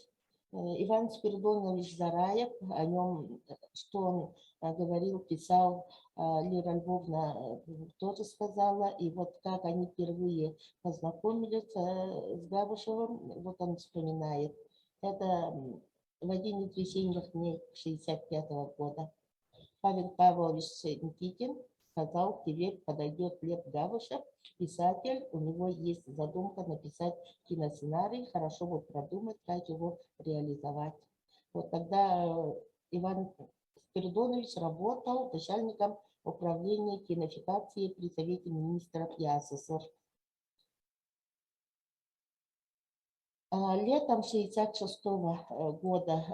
Иван Спиридонович Зараев, о нем, что он говорил, писал, Лера Львовна тоже сказала. И вот как они впервые познакомились с Габышевым, вот он вспоминает. Это в один из весенних дней 1965 года. Павел Павлович Никитин сказал, тебе подойдет Лев Габышев, писатель, у него есть задумка написать киносценарий, хорошо бы продумать, как его реализовать. Вот тогда Иван Спиридонович работал начальником управления кинофикации при Совете министров ЯССР. Летом 1966 года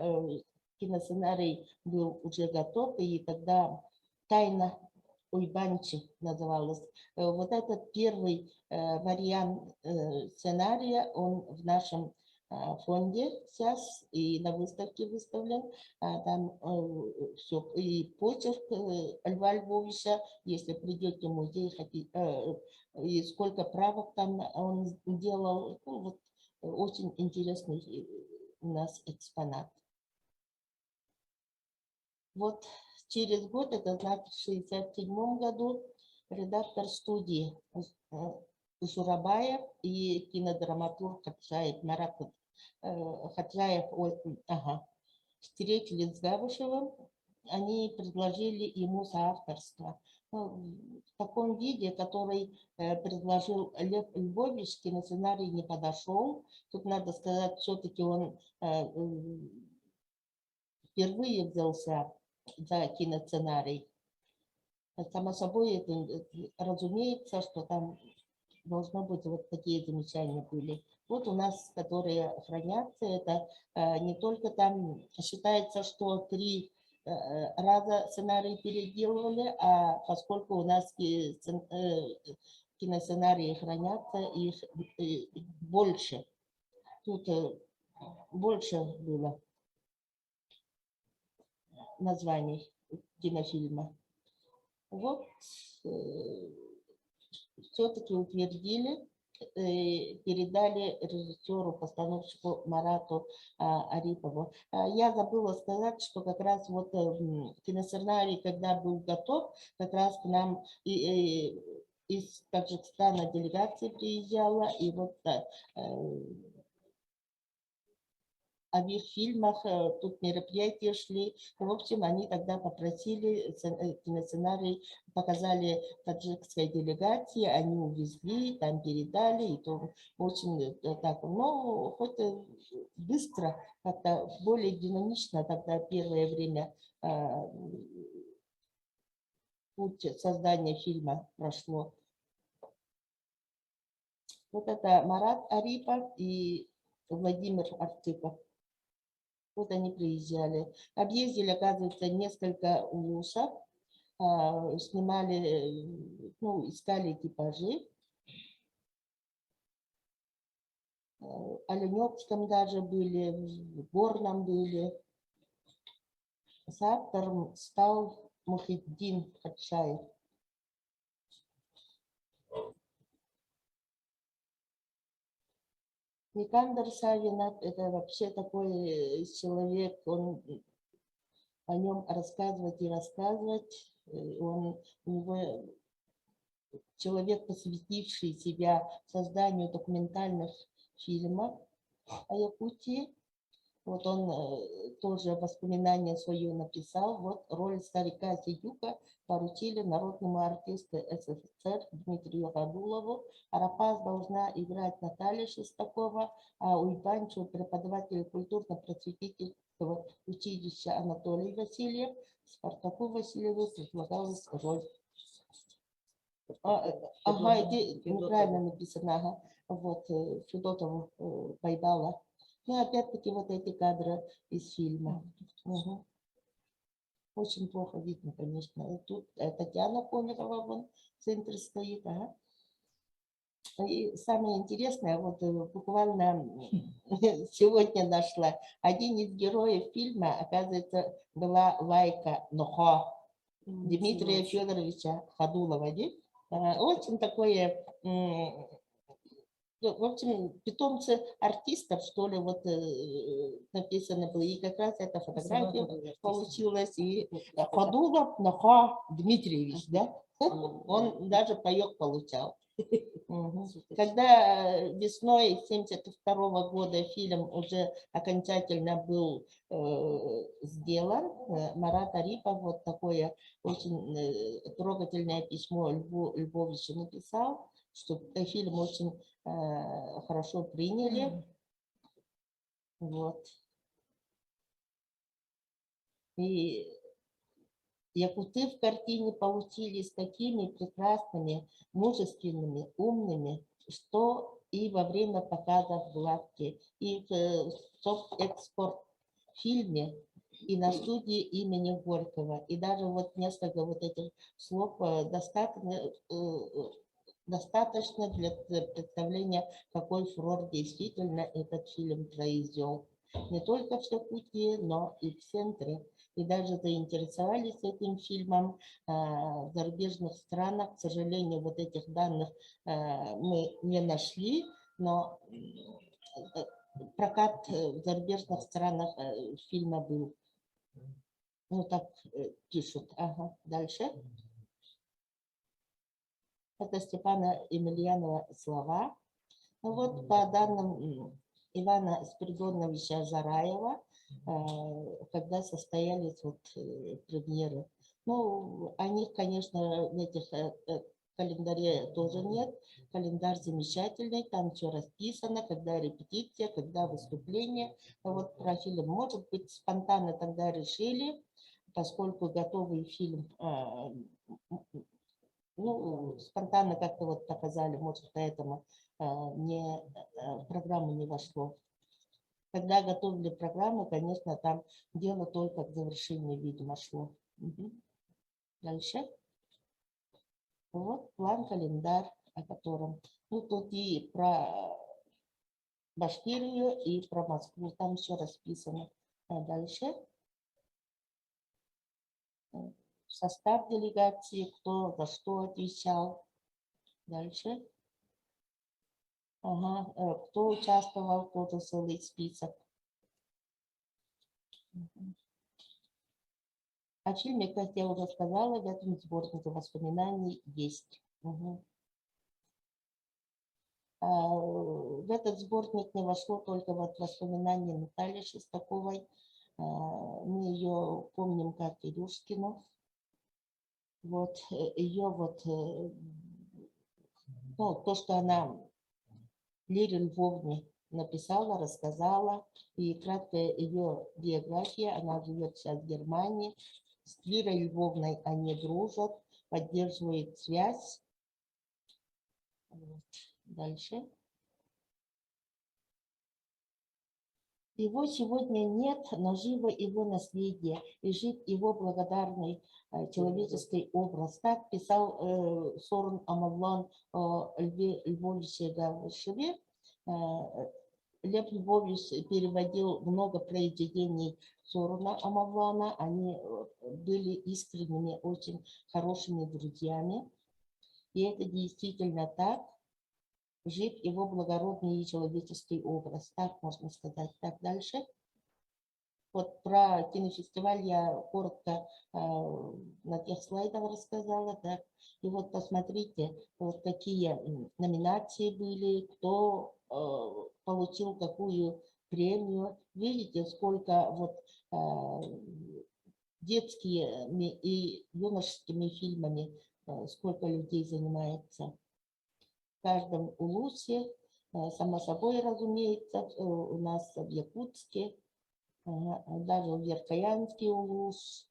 киносценарий был уже готов, и тогда «Тайна Уйбанчи» называлась. Вот этот первый вариант сценария, он в нашем фонде сейчас и на выставке выставлен. Там все, и почерк Льва Львовича, если придете в музей, и сколько правок там он делал, ну, вот, очень интересный у нас экспонат. Вот через год, это значит в 1967 году, редактор студии Журабаев и кинодраматург Хаджаев Марат Хаджаев встретились с Габышевым, они предложили ему соавторство. В таком виде, который предложил Лев Львович, киносценарий не подошел. Тут надо сказать, все-таки он впервые взялся за киносценарий. Само собой, это разумеется, что там должно быть вот такие замечания были. Вот у нас, которые хранятся, это не только там, считается, что 3 раза сценарий переделывали, а поскольку у нас киносценарии хранятся, их больше. Тут больше было названий кинофильма. Вот все-таки утвердили, передали режиссеру-постановщику Марату Арипову. Я забыла сказать, что как раз вот киносценарий, когда был готов, как раз к нам из Таджикистана делегация приезжала, и вот об их фильмах, тут мероприятия шли. В общем, они тогда попросили киносценарий, показали таджикской делегации, они увезли, там передали, и то очень так, но хоть быстро, как-то более динамично тогда первое время путь создания фильма прошло. Вот это Марат Арипов и Владимир Артыков. Вот они приезжали. Объездили, оказывается, несколько улусов, снимали, ну, искали экипажи. В Оленевском даже были, в Горном были. С автором стал Мухиддин Хаджаев. Никандр Савинов – это вообще такой человек, он о нем рассказывать и рассказывать. У него человек, посвятивший себя созданию документальных фильмов о Якутии. Вот он тоже воспоминания свое написал. Вот роль старика Сидюка поручили народному артисту СССР Дмитрию Гадулову. Арапас должна играть Наталья Шестакова, а Уйбанчу преподаватель культурно-просветительского училища Анатолий Васильев. Спартаку Васильеву предлагалась роль. Ага, неправильно написано. Ага. Вот, Федотову Байдала. Ну, опять-таки, вот эти кадры из фильма. Угу. Очень плохо видно, конечно. Тут Татьяна Комерова, вон в центре стоит. Ага. И самое интересное, вот буквально сегодня нашла, один из героев фильма, оказывается, была Лайка Нохо Дмитрия Федоровича Ходулова. Очень такое Ну, в общем, питомцы артистов, что ли, вот написано было. И как раз эта фотография получилась. И Фадулов Наха Дмитриевич, да? Он даже паёк получал. Мгм. Когда весной 1972 года фильм уже окончательно был сделан, Марат Арипов вот такое очень трогательное письмо Льву Львовичу написал, что фильм очень хорошо приняли. Вот. И якуты в картине получились такими прекрасными, мужественными, умными, что и во время показов в Лавке, и в софт-экспорт фильме, и на студии имени Горького. И даже вот несколько вот этих слов достаточно для представления, какой фурор действительно этот фильм произвел. Не только в Якутии, но и в центре. И даже заинтересовались этим фильмом в зарубежных странах. К сожалению, вот этих данных мы не нашли, но прокат в зарубежных странах фильма был. Ну, так пишут. Ага. Дальше. Это Степана Емельянова слова. Ну вот, по данным Ивана Спиридоновича Зараева, когда состоялись вот премьеры. Ну, о них, конечно, в этих календаре тоже нет. Календарь замечательный, там все расписано, когда репетиция, когда выступление. Вот про фильм, может быть, спонтанно тогда решили, поскольку готовый фильм, ну, спонтанно как-то вот показали, может, поэтому в программу не вошло. Когда готовили программу, конечно, там дело только к завершению, видимо, шло. Угу. Дальше. Вот план, календарь, о котором. Ну, тут и про Башкирию, и про Москву. Там все расписано. А дальше. Состав делегации, кто за что отвечал. Дальше. Ага, кто участвовал, тоже целый список. О фильме, как я уже сказала, в этом сборнике воспоминаний есть. Угу. В этот сборник не вошло только вот воспоминания Натальи Шестаковой. Мы ее помним как Илюшкину. Вот ее вот, ну, то, что она Лере Львовне написала, рассказала, и краткая ее биография, она живет сейчас в Германии, с Лирой Львовной они дружат, поддерживают связь. Вот. Дальше. Его сегодня нет, но живо его наследие, и жив его благодарный человеческий образ. Так писал Сорун Амавлан о Льве Львовиче Гавришеве. Лев Львович переводил много произведений Соруна Амавлана. Они были искренними, очень хорошими друзьями. И это действительно так. Жив его благородный и человеческий образ. Так можно сказать. Так, дальше. Вот про кинофестиваль я коротко на тех слайдах рассказала. Так. И вот посмотрите, вот какие номинации были, кто получил какую премию. Видите, сколько вот детскими и юношескими фильмами, сколько людей занимается. В каждом улусе, само собой, разумеется, у нас в Якутске, даже в Верхоянске улус.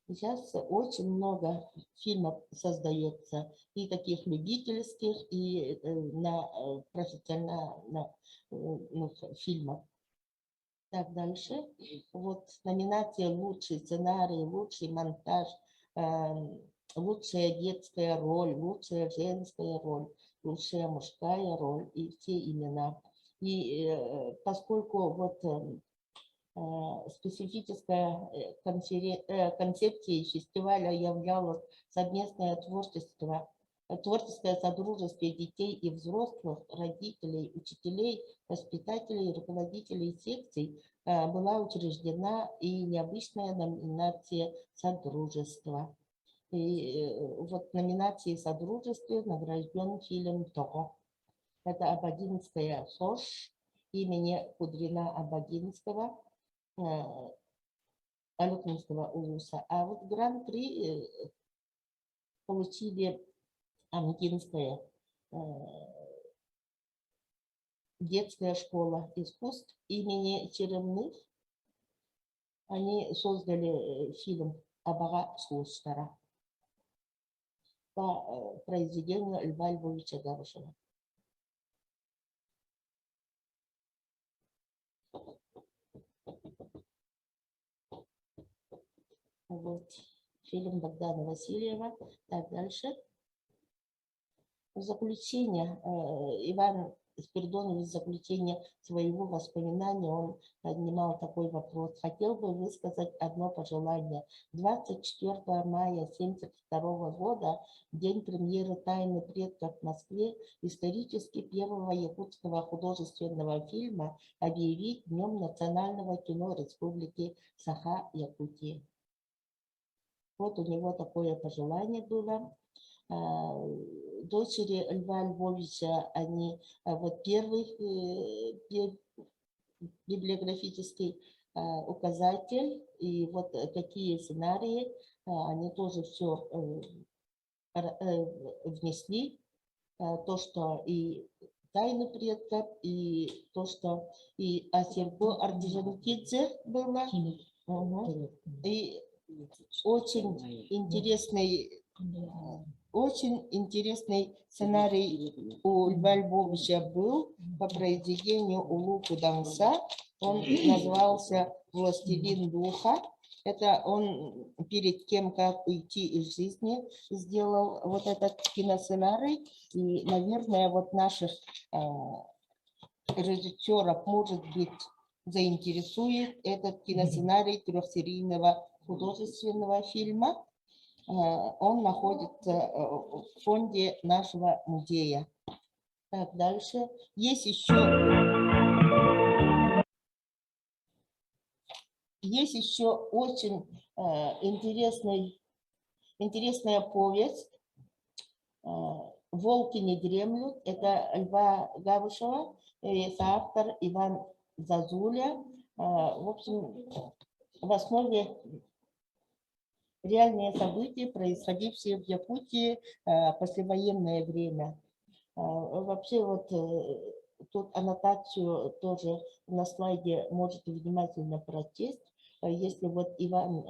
Сейчас очень много фильмов создается, и таких любительских, и на профессиональных фильмов. Так, дальше. Вот номинация «Лучший сценарий», «Лучший монтаж», «Лучшая детская роль», «Лучшая женская роль», «Лучшая мужская роль» и все имена. И поскольку вот специфическая концепция фестиваля являлась совместное творчество творческое содружество детей и взрослых, родителей, учителей, воспитателей, руководителей секций была учреждена и необычная номинация содружества. И вот в номинации содружества награжден фильм «Того». Это Ободинская СОЖ имени Кудрина Ободинского, Алюкинского улуса. А вот гран-при получили Амгинская детская школа искусств имени Черемных. Они создали фильм «Абара Слустера» по произведению Льва Львовича Гавышева. Вот фильм Богдана Васильева. Так, дальше. В заключение Иван Спиридонович в заключение своего воспоминания он поднимал такой вопрос. Хотел бы высказать одно пожелание. 24 мая 1972 года, день премьеры «Тайны предков» в Москве, исторически первого якутского художественного фильма объявить Днем национального кино Республики Саха-Якутии. Вот у него такое пожелание было. Дочери Льва Львовича, они вот первый библиографический указатель, и вот какие сценарии, они тоже все внесли, то, что и «Тайны предков», и то, что и Асерго Ардижанкидзе было, и очень интересный сценарий у Льва Львовича был по произведению Улу Кудамса. Он назывался «Властелин духа». Это он перед тем, как уйти из жизни, сделал вот этот киносценарий. И, наверное, вот наших режиссеров, может быть, заинтересует этот киносценарий трехсерийного художественного фильма. Он находится в фонде нашего музея. Так, дальше. Есть еще очень интересная повесть «Волки не дремлют». Это Льва Гавышева, соавтор Иван Зазуля. В общем, в основе реальные события, происходившие в Якутии послевоенное время. Вообще вот тут аннотацию тоже на слайде можете внимательно прочесть. Если вот Иван,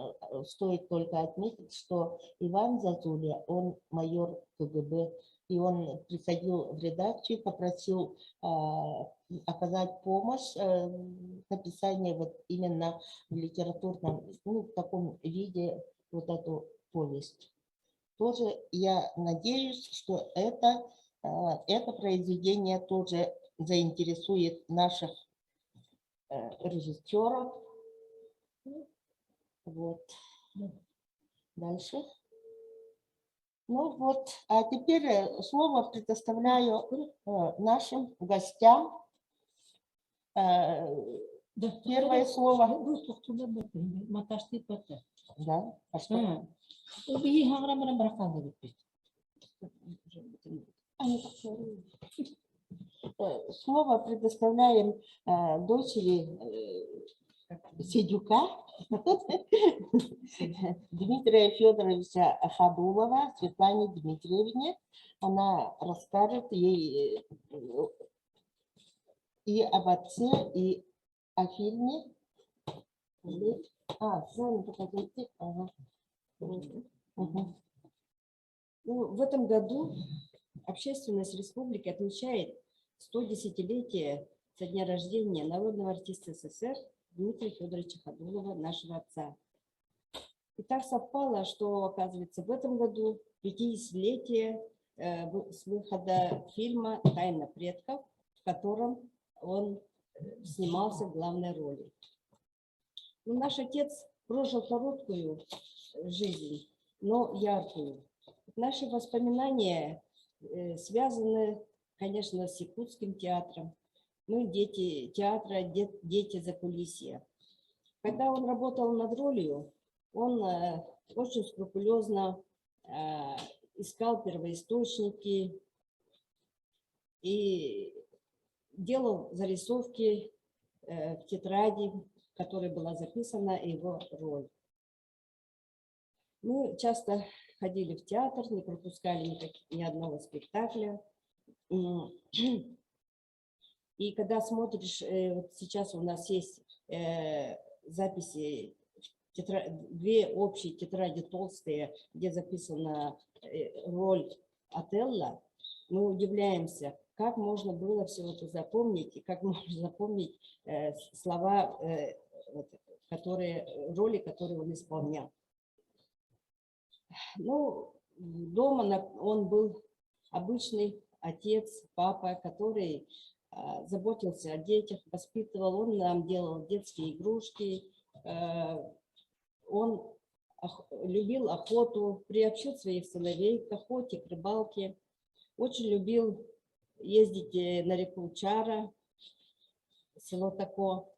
стоит только отметить, что Иван Зазуля, он майор КГБ, и он приходил в редакцию, попросил оказать помощь в написании вот именно в литературном, ну, в таком виде вот эту повесть. Тоже я надеюсь, что это произведение тоже заинтересует наших режиссеров. Вот. Дальше. Ну вот, а теперь слово предоставляю нашим гостям. Первое слово. Да, а что? Слово предоставляем дочери Сидюка Дмитрия Федоровича Хабулова, Светлане Дмитриевне. Она расскажет ей и об отце, и о фильме. С вами покажите. Ага. Угу. Ну, в этом году общественность республики отмечает 110-летие со дня рождения народного артиста СССР Дмитрия Федоровича Хабулова, нашего отца. И так совпало, что, оказывается, в этом году 50-летие с выхода фильма «Тайна предков», в котором он снимался в главной роли. Но наш отец прожил короткую жизнь, но яркую. Наши воспоминания связаны, конечно, с якутским театром. Мы дети театра, дети закулисья. Когда он работал над ролью, он очень скрупулезно искал первоисточники и делал зарисовки в тетради, в которой была записана его роль. Мы часто ходили в театр, не пропускали ни одного спектакля. И когда смотришь, вот сейчас у нас есть записи, две общие тетради толстые, где записана роль Отелло, мы удивляемся, как можно было все это запомнить, и как можно запомнить слова, роли, которые он исполнял. Ну, дома он был обычный отец, папа, который заботился о детях, воспитывал, он нам делал детские игрушки, он любил охоту, приобщил своих сыновей к охоте, к рыбалке, очень любил ездить на реку Чара, село Тако.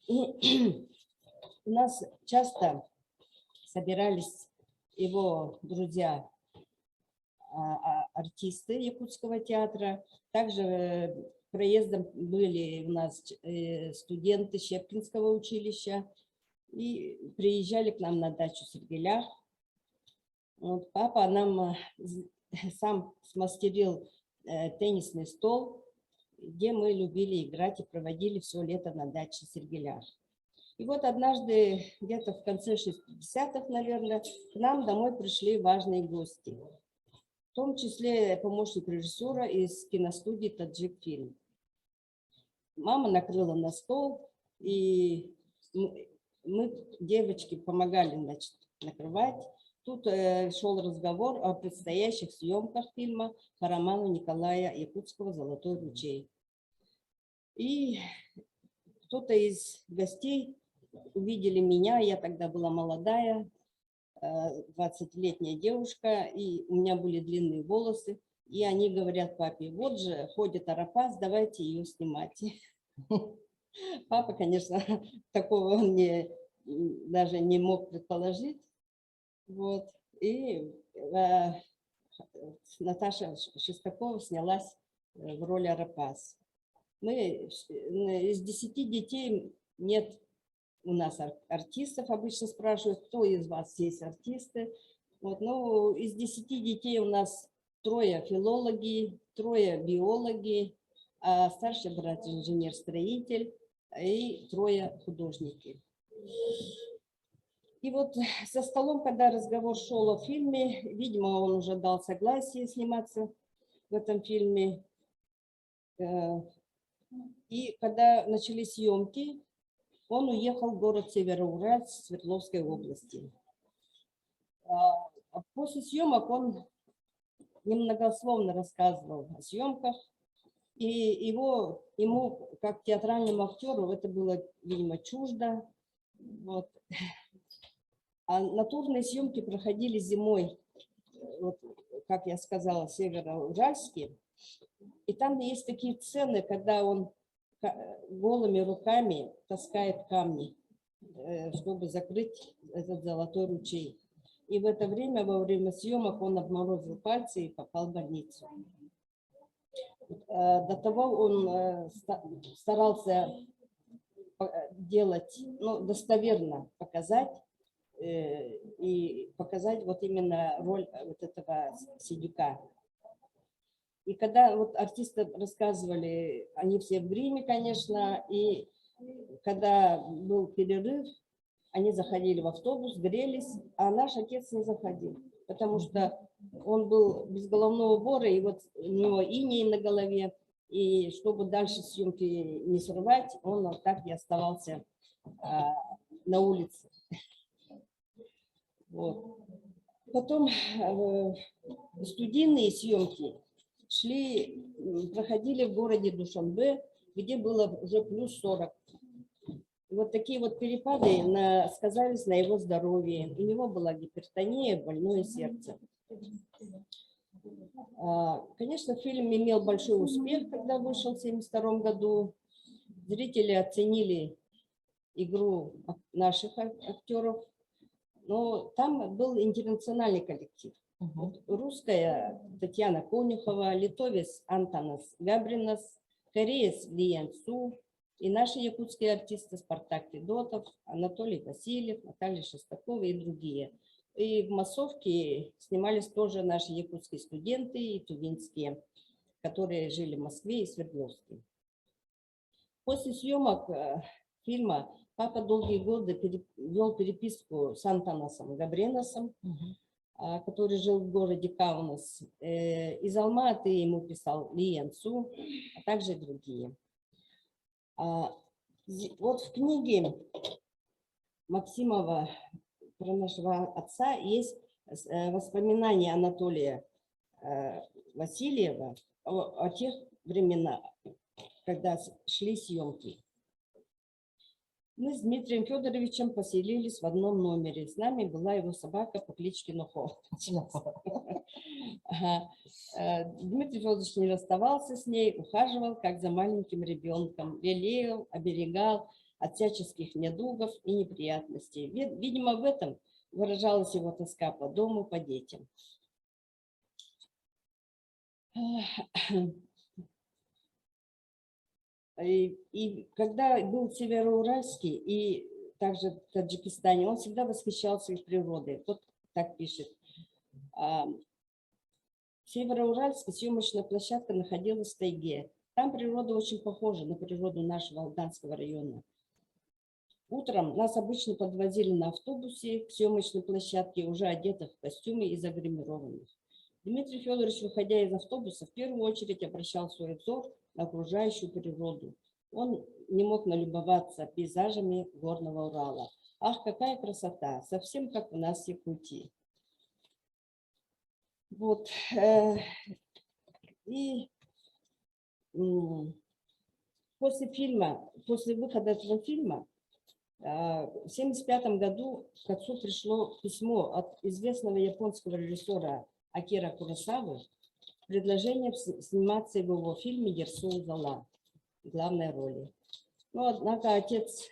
И у нас часто собирались его друзья, артисты Якутского театра. Также проездом были у нас студенты Щепкинского училища и приезжали к нам на дачу в Сергелях. Вот папа нам сам смастерил теннисный стол, где мы любили играть и проводили все лето на даче в Сергелях. И вот однажды, где-то в конце 60-х, наверное, к нам домой пришли важные гости. В том числе помощник режиссера из киностудии «Таджик-фильм». Мама накрыла на стол, и мы, девочки, помогали, значит, накрывать. Тут шел разговор о предстоящих съемках фильма по роману Николая Якутского «Золотой ручей». И кто-то из гостей увидели меня, я тогда была молодая, 20-летняя девушка, и у меня были длинные волосы, и они говорят папе: вот же ходит Арапас, давайте ее снимать. Папа, конечно, такого он даже не мог предположить. Вот. И Наташа Шестакова снялась в роли Арапас. Мы из 10 детей нет у нас артистов, обычно спрашивают, кто из вас есть артисты. Вот, ну, из 10 детей у нас 3 филологи, 3 биологи, а старший брат инженер-строитель и 3 художники. И вот за столом, когда разговор шел о фильме, видимо, он уже дал согласие сниматься в этом фильме. И когда начались съемки, он уехал в город Североуральск Свердловской области. После съемок он немногословно рассказывал о съемках, и ему, как театральному актеру, это было, видимо, чуждо. Вот. А натурные съемки проходили зимой, вот, как я сказала, в Североуральске. И там есть такие сцены, когда он голыми руками таскает камни, чтобы закрыть этот золотой ручей. И в это время, во время съемок, он обморозил пальцы и попал в больницу. До того он старался делать, ну, достоверно показать, и показать вот именно роль вот этого Сидюка. И когда вот артисты рассказывали, они все в гриме, конечно, и когда был перерыв, они заходили в автобус, грелись, а наш отец не заходил, потому что он был без головного убора, и вот у него иней на голове, и чтобы дальше съемки не срывать, он вот так и оставался на улице. Вот. Потом студийные съемки проходили в городе Душанбе, где было уже плюс 40. И вот такие вот перепады сказались на его здоровье. У него была гипертония, больное сердце. Конечно, фильм имел большой успех, когда вышел в 1972 году. Зрители оценили игру наших актеров, но там был интернациональный коллектив. Вот русская Татьяна Конюхова, литовец Антонас Габринас, кореец Ли Ян Су и наши якутские артисты Спартак Федотов, Анатолий Васильев, Наталья Шестакова и другие. И в массовке снимались тоже наши якутские студенты и тувинские, которые жили в Москве и Свердловске. После съемок фильма папа долгие годы вел переписку с Антонасом Габреносом, который жил в городе Каунас. Из Алматы ему писал Ли Ян Су, а также другие. Вот в книге Максимова про нашего отца есть воспоминания Анатолия Васильева о тех временах, когда шли съемки. Мы с Дмитрием Федоровичем поселились в одном номере. С нами была его собака по кличке Нохо. Дмитрий Федорович не расставался с ней, ухаживал как за маленьким ребенком, лелеял, оберегал от всяческих недугов и неприятностей. Видимо, в этом выражалась его тоска по дому, по детям. И когда был в Североуральске и также в Таджикистане, он всегда восхищался их природой. Вот так пишет. В Североуральске съемочная площадка находилась в тайге. Там природа очень похожа на природу нашего Алданского района. Утром нас обычно подвозили на автобусе к съемочной площадке, уже одетых в костюмы и загримированных. Дмитрий Федорович, выходя из автобуса, в первую очередь обращал свой взор на окружающую природу. Он не мог налюбоваться пейзажами горного Урала. Ах, какая красота! Совсем как у нас в Якутии. Вот. И после выхода этого фильма, в 1975 году к отцу пришло письмо от известного японского режиссера Акира Куросавы с предложением сниматься в его фильме «Дерсу Узала» в главной роли. Но, однако, отец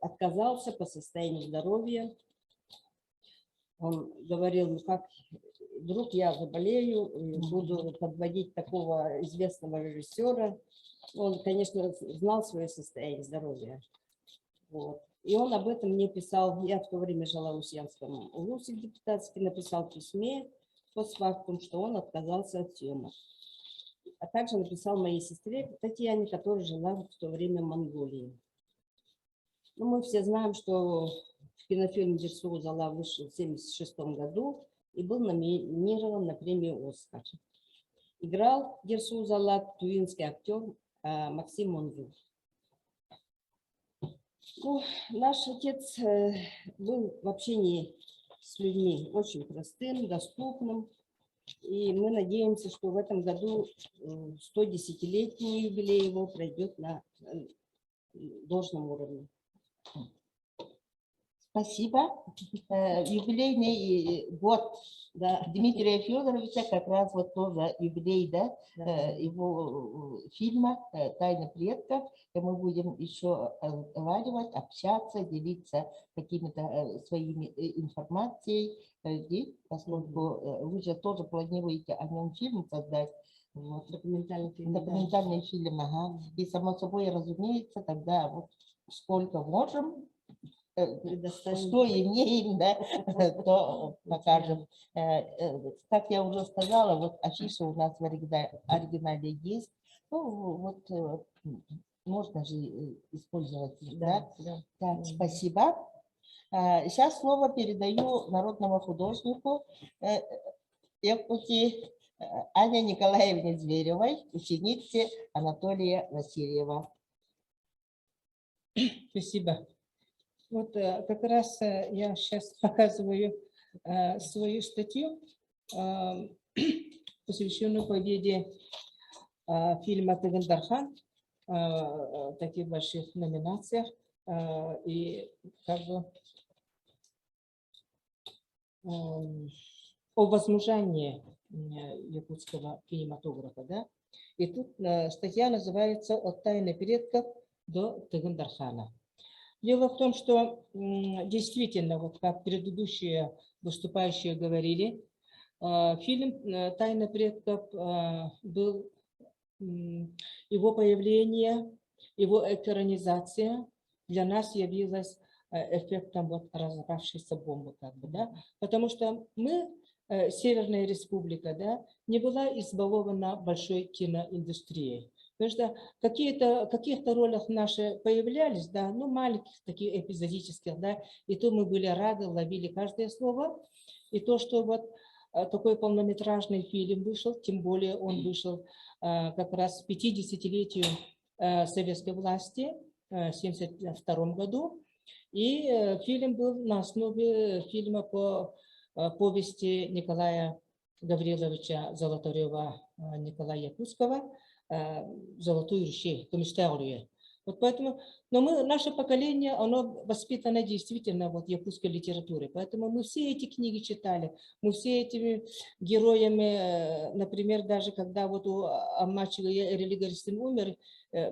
отказался по состоянию здоровья. Он говорил, ну как, вдруг я заболею, буду подводить такого известного режиссера. Он, конечно, знал свое состояние здоровья. Вот. И он об этом мне писал. Я в то время жила в Ульяновском улусе депутатский, написал в письме постфактум, что он отказался от съемок. А также написал моей сестре Татьяне, которая жила в то время в Монголии. Ну, мы все знаем, что кинофильм «Дерсу Узала» вышел в 1976 году и был номинирован на премию «Оскар». Играл Дерсу Узала тувинский актер Максим Монзу. Ну, наш отец был в общении с людьми очень простым, доступным. И мы надеемся, что в этом году 110-летний юбилей его пройдет на должном уровне. Спасибо. Юбилейный год Дмитрия Федоровича, как раз вот тоже юбилей, да, его фильма «Тайна предков». И мы будем еще разговаривать, общаться, делиться какими-то своими информацией, поскольку вы же тоже планируете о нем фильм создать. Вот. Документальный фильм, ага. И само собой, разумеется, тогда вот сколько можем, что имеем, да, то покажем. Как я уже сказала, вот афиша у нас в оригинале есть. Ну, вот можно же использовать. Да? Так, спасибо. Сейчас слово передаю народному художнику Якутии Анне Николаевне Зверевой, ученице Анатолия Васильева. Спасибо. Вот как раз я сейчас показываю свою статью, посвященную победе фильма «Тыгындархан» в таких больших номинациях. И как бы о возмужании якутского кинематографа, да. И тут статья называется «От тайны предков до Тыгын-Дархана». Дело в том, что действительно, вот как предыдущие выступающие говорили, фильм «Тайна предков» был, его появление, его экранизация для нас явилась эффектом вот разорвавшейся бомбы, как бы, да, потому что мы, Северная Республика, да, не была избалована большой киноиндустрией. Потому что каких-то ролях наши появлялись, да, ну, маленьких, таких эпизодических, да, и то мы были рады, ловили каждое слово. И то, что вот такой полнометражный фильм вышел, тем более он вышел как раз к 50-летию советской власти в 1972 году. И фильм был на основе фильма по повести Николая Гавриловича Золотарева, Николая Якутского «Золотой ручей», Тумиштяурия. Вот поэтому, но наше поколение, оно воспитано действительно вот якутской литературой, поэтому мы все эти книги читали, мы все этими героями, например, даже когда вот у Амачева Религарстин умер,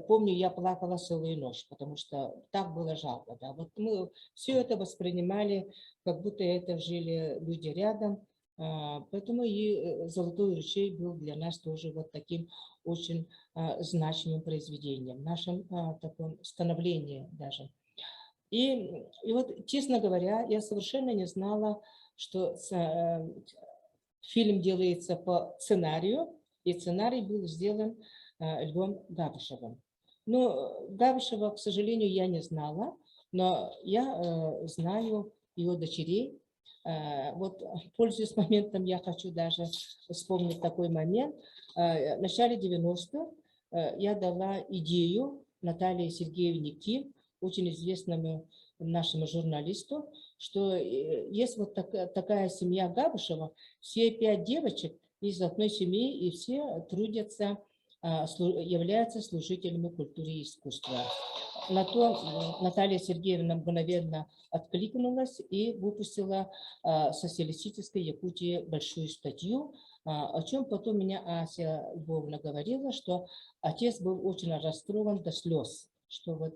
помню, я плакала целую ночь, потому что так было жалко, да. Вот мы все это воспринимали, как будто это жили люди рядом, поэтому и «Золотой ручей» был для нас тоже вот таким очень значимым произведением, в нашем таком становлении даже. И вот, честно говоря, я совершенно не знала, что фильм делается по сценарию, и сценарий был сделан Львом Габышевым. Но Габышева, к сожалению, я не знала, но я знаю его дочерей. Вот, пользуясь моментом, я хочу даже вспомнить такой момент. В начале 90-х я дала идею Наталье Сергеевне Ким, очень известному нашему журналисту, что есть вот такая семья Габышева, все 5 девочек из одной семьи, и все трудятся, являются служителями культуры и искусства. На то Наталья Сергеевна мгновенно откликнулась и выпустила «Социалистической Якутии» большую статью, о чем потом меня Ася Львовна говорила, что отец был очень расстроен до слез, что вот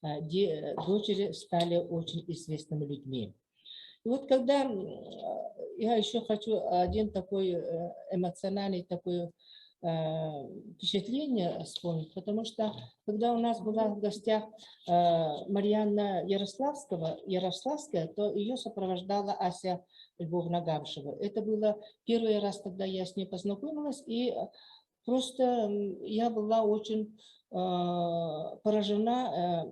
дочери стали очень известными людьми. И вот когда я еще хочу один такой эмоциональный такой впечатление вспомнить, потому что когда у нас была в гостях Марьяна Ярославская, то ее сопровождала Ася Львовна Габышева. Это было первый раз, когда я с ней познакомилась, и просто я была очень поражена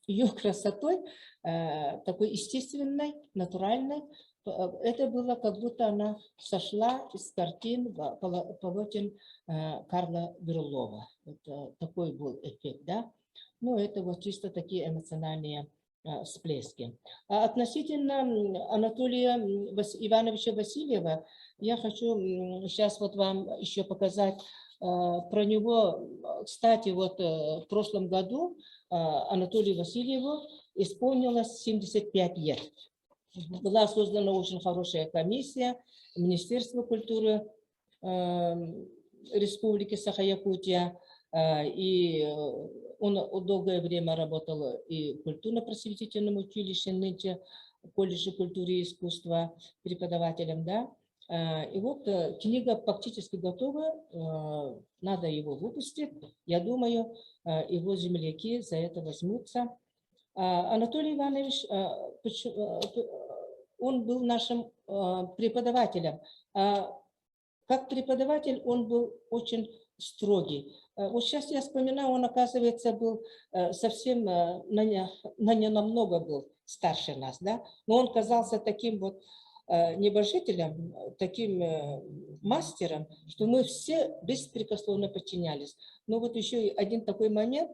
ее красотой, такой естественной, натуральной. Это было, как будто она сошла из картин полотен Карла Берлова. Это такой был эффект, да? Ну, это вот чисто такие эмоциональные всплески. А относительно Анатолия Ивановича Васильева, я хочу сейчас вот вам еще показать про него. Кстати, вот в прошлом году Анатолию Васильеву исполнилось 75 лет. Была создана очень хорошая комиссия Министерства культуры Республики Саха-Якутия, и он долгое время работал и в культурно-просветительном училище, нынче в колледже культуры и искусства преподавателем, да. И вот книга практически готова, надо его выпустить. Я думаю, его земляки за это возьмутся. Анатолий Иванович, он был нашим преподавателем. Как преподаватель он был очень строгий. Вот сейчас я вспоминаю, он, оказывается, был совсем, не намного был старше нас, да? Но он казался таким вот небожителем, таким мастером, что мы все беспрекословно подчинялись. Но вот еще один такой момент.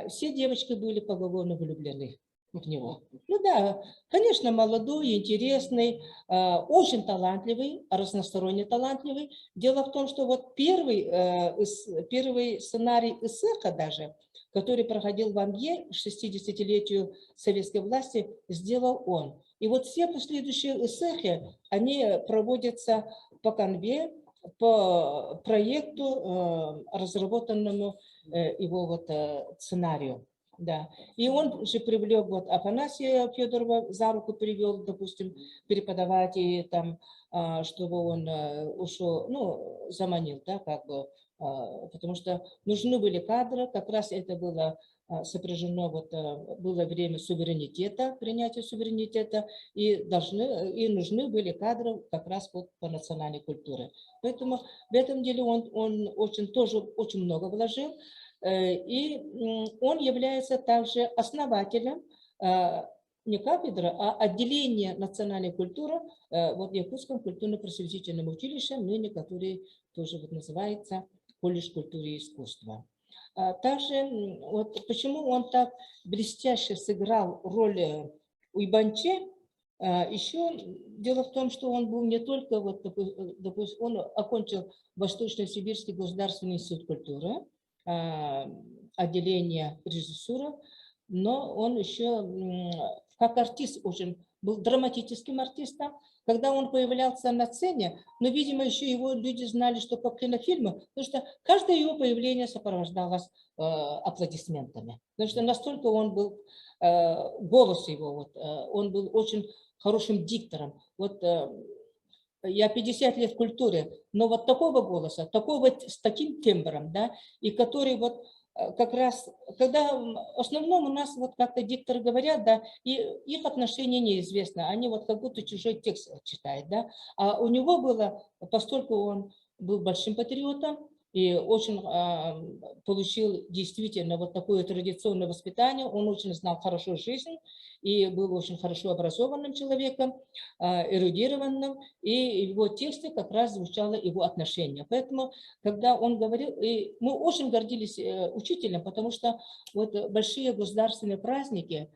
Все девочки были поголовно влюблены в него. Ну да, конечно, молодой, интересный, очень талантливый, разносторонне талантливый. Дело в том, что вот первый сценарий эсэха даже, который проходил в Амье к 60-летию советской власти, сделал он. И вот все последующие эсэхи, они проводятся по канве, по проекту, разработанному его вот сценарию. Да. И он же привлек вот Афанасия Федорова, за руку привел, допустим, преподавать, и там, чтобы он ушел, ну, заманил, да, как бы, потому что нужны были кадры, как раз это было сопряжено, вот, было время суверенитета, принятия суверенитета, и нужны были кадры как раз вот по национальной культуре. Поэтому в этом деле он тоже очень много вложил. И он является также основателем не кафедры, а отделения национальной культуры вот в Якутском культурно-просветительном училище, ныне который тоже вот называется колледж культуры и искусства. Также вот почему он так блестяще сыграл роль Уйбанче, еще дело в том, что он был не только, вот, допустим, он окончил Восточно-Сибирский государственный институт культуры, отделение режиссуры, но он еще как артист очень был драматическим артистом. Когда он появлялся на сцене, но, видимо, еще его люди знали, что по кинофильму, потому что каждое его появление сопровождалось аплодисментами. Потому что настолько он был, голос его, вот, он был очень хорошим диктором. Вот я 50 лет в культуре, но вот такого голоса, такого, с таким тембром, да, и который вот как раз, когда в основном у нас вот как-то дикторы говорят, да, и их отношение неизвестно, они вот как будто чужой текст читают, да, а у него было, поскольку он был большим патриотом и очень получил действительно вот такое традиционное воспитание, он очень знал хорошо жизнь и был очень хорошо образованным человеком, эрудированным, и его тексты как раз звучало его отношение. Поэтому, когда он говорил, и мы очень гордились учителем, потому что вот большие государственные праздники,